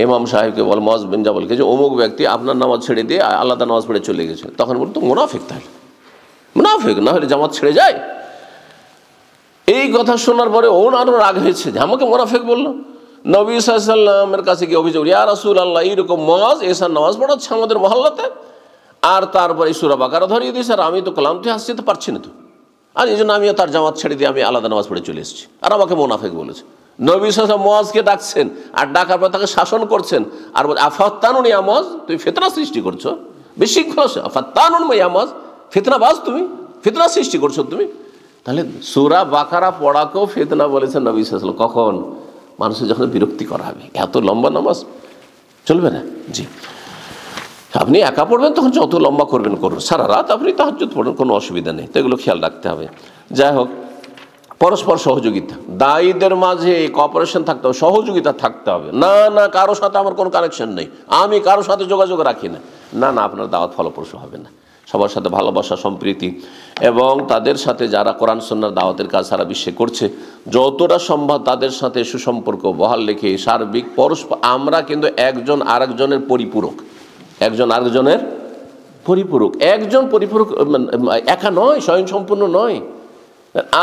ইমাম সাহেবকে বল, মুআয বিন জাবালকে, যে অমুক ব্যক্তি আপনার নামাজ ছেড়ে দিয়ে আলাদা নামাজ পড়ে চলে গেছে, তখন বলতো মুনাফিক, তাহলে মুনাফিক, না হলে জামাত ছেড়ে যায়। এই কথা শোনার পরে ওর আরো রাগ হয়েছে যে আমাকে মুনাফিক বললো। নবী সাল্লাল্লাহু আলাইহি ওয়াসাল্লামের কাছে গিয়ে অভিযোগ, ইয়া রাসূলুল্লাহ, এইরকম মুআয এসার নামাজ পড়াচ্ছে আমাদের মহল্লাতে, আর তারপরে সূরা বাকারা ধরিয়ে দিয়েছে, আর আমি তো ক্লান্ত আসছি, তো পারছি না তো, আর এই জন্য আমিও তার জামাত ছেড়ে দিয়ে আমি আলাদা নামাজ পড়ে চলে এসেছি, আর আমাকে মুনাফিক বলেছে। নবী সাল্লাল্লাহু আলাইহি ওয়াসাল্লাম মুআযকে ডাকছেন, আর ডাকার পর তাকে শাসন করছেন, আর বলছে, আফাত্তানুন ইয়া মুআয, তুমি ফিতনা সৃষ্টি করছো, বিশৃঙ্খলা, আফাত্তানুন ইয়া মুআয, ফিতনাবাজ তুমি, ফিতনা সৃষ্টি করছো তুমি। তাহলে সূরা বাকারা পড়াকেও ফিতনা বলেছেন নবী সাল্লাল্লাহু আলাইহি ওয়াসাল্লাম। কখন? মানুষের যখন বিরক্তি করা হবে, এত লম্বা নামাজ চলবে না। জি, আপনি একা পড়বেন তখন যত লম্বা করবেন করুন, সারা রাত আপনি তাহাজ্জুদ পড়বেন, কোনো অসুবিধা নেই, তো এগুলো খেয়াল রাখতে হবে। যাই হোক, পরস্পর সহযোগিতা, দায়ীদের মাঝে কোঅপারেশন থাকতে হবে, সহযোগিতা থাকতে হবে। না না, কারো সাথে আমার কোনো কানেকশন নেই, আমি কারো সাথে যোগাযোগ রাখি না, না না, আপনার দাওয়াত ফলপ্রসূ হবে না। সবার সাথে ভালোবাসা, সম্প্রীতি, এবং তাদের সাথে যারা কোরআন সুন্নাহর দাওয়াতের কাজ সারা বিশ্বে করছে, যতটা সম্ভব তাদের সাথে সুসম্পর্ক বহাল রেখে সার্বিক পরস্পর, আমরা কিন্তু একজন আরেকজনের পরিপূরক, একজন আরেকজনের পরিপূরক, একজন পরিপূরক, একা নয়, স্বয়ংসম্পূর্ণ নয়।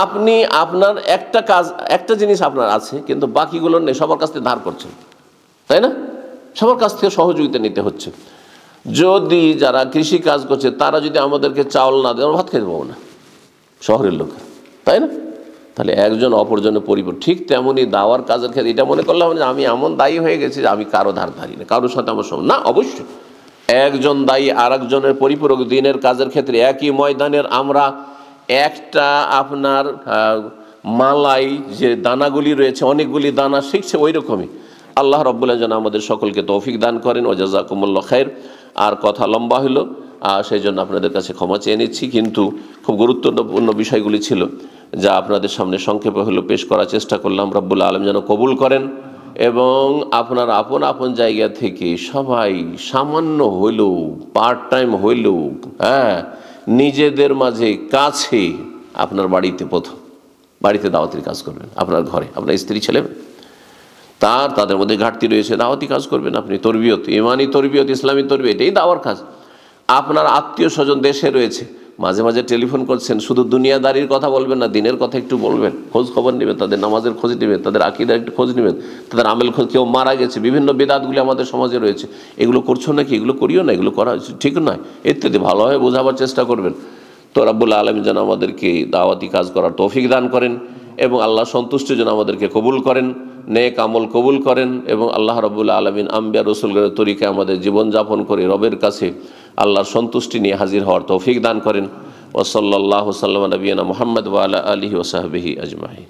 আপনি আপনার একটা কাজ, একটা জিনিস আপনার আছে, কিন্তু বাকিগুলো নেই, সবার কাছ থেকে ধার করছেন, তাই না? সবার কাছ থেকে সহযোগিতা নিতে হচ্ছে। যদি যারা কৃষি কাজ করছে তারা যদি আমাদেরকে চাউল না দেয়, আমরা ভাত খেতে পাবো না, শহরের লোক, তাই না? তাহলে একজন অপরজনের পরিপূরক। ঠিক তেমনই দাওয়ার কাজের ক্ষেত্রে এটা মনে করলাম যে আমি এমন দায়ী হয়ে গেছি যে আমি কারো ধার ধারি না, কারোর সাথে আমার না, অবশ্যই একজন দায়ী আর একজনের পরিপূরক। দিনের কাজের ক্ষেত্রে একই ময়দানের আমরা একটা আপনার মালাই যে দানাগুলি রয়েছে, অনেকগুলি দানা শিখছে, ওই রকমই আল্লাহ রাব্বুল আলামিন যেন আমাদের সকলকে তৌফিক দান করেন। ওয়া জাযাকুমুল্লাহু খাইর। আর কথা লম্বা হলো, সেই জন্য আপনাদের কাছে ক্ষমা চেয়ে নিচ্ছি, কিন্তু খুব গুরুত্বপূর্ণ বিষয়গুলি ছিল যা আপনাদের সামনে সংক্ষেপে হলো পেশ করার চেষ্টা করলাম। রব্বুল আলামিন যেন কবুল করেন, এবং আপনার আপন আপন জায়গা থেকে সবাই সামান্য হইলেও, পার্ট টাইম হইলেও, নিজেদের মাঝে কাছে, আপনার বাড়িতে, প্রথম বাড়িতে দাওয়াতের কাজ করবেন, আপনার ঘরে আপনার স্ত্রী ছেলে তাদের মধ্যে ঘাটতি রয়েছে, দাওয়াতি কাজ করবেন আপনি, তরবিয়ত, ইমানি তরবিয়ত, ইসলামী তরবিয়ত, এটাই দাওয়ার কাজ। আপনার আত্মীয় স্বজন দেশে রয়েছে, মাঝে মাঝে টেলিফোন করছেন, শুধু দুনিয়াদারির কথা বলবেন না, দিনের কথা একটু বলবেন, খোঁজ খবর নেবেন, তাদের নামাজের খোঁজ নেবেন, তাদের আকীদার একটু খোঁজ নেবেন, তাদের আমল খোঁজ, কেউ মারা গেছে, বিভিন্ন বিদআতগুলি আমাদের সমাজে রয়েছে, এগুলো করছো নাকি, এগুলো করিও না, এগুলো করা ঠিক নয় ইত্যাদি, ভালোভাবে বোঝাবার চেষ্টা করবেন। তো রাব্বুল আলামিন যেন আমাদেরকে দাওয়াতি কাজ করার তৌফিক দান করেন, এবং আল্লাহ সন্তুষ্টি যেন আমাদেরকে কবুল করেন, নেক আমল কবুল করেন, এবং আল্লাহ রাব্বুল আলামিন আম্বিয়া রাসূলগণের তরিকায় আমাদের জীবনযাপন করে রবের কাছে আল্লাহর সন্তুষ্টি নিয়ে হাজির হওয়ার তৌফিক দান করেন। ওয়া সাল্লাল্লাহু সাল্লামা নবিয়ানা মুহাম্মদ ওয়া আলা আলিহি ওয়া সাহবিহি আজমাইন।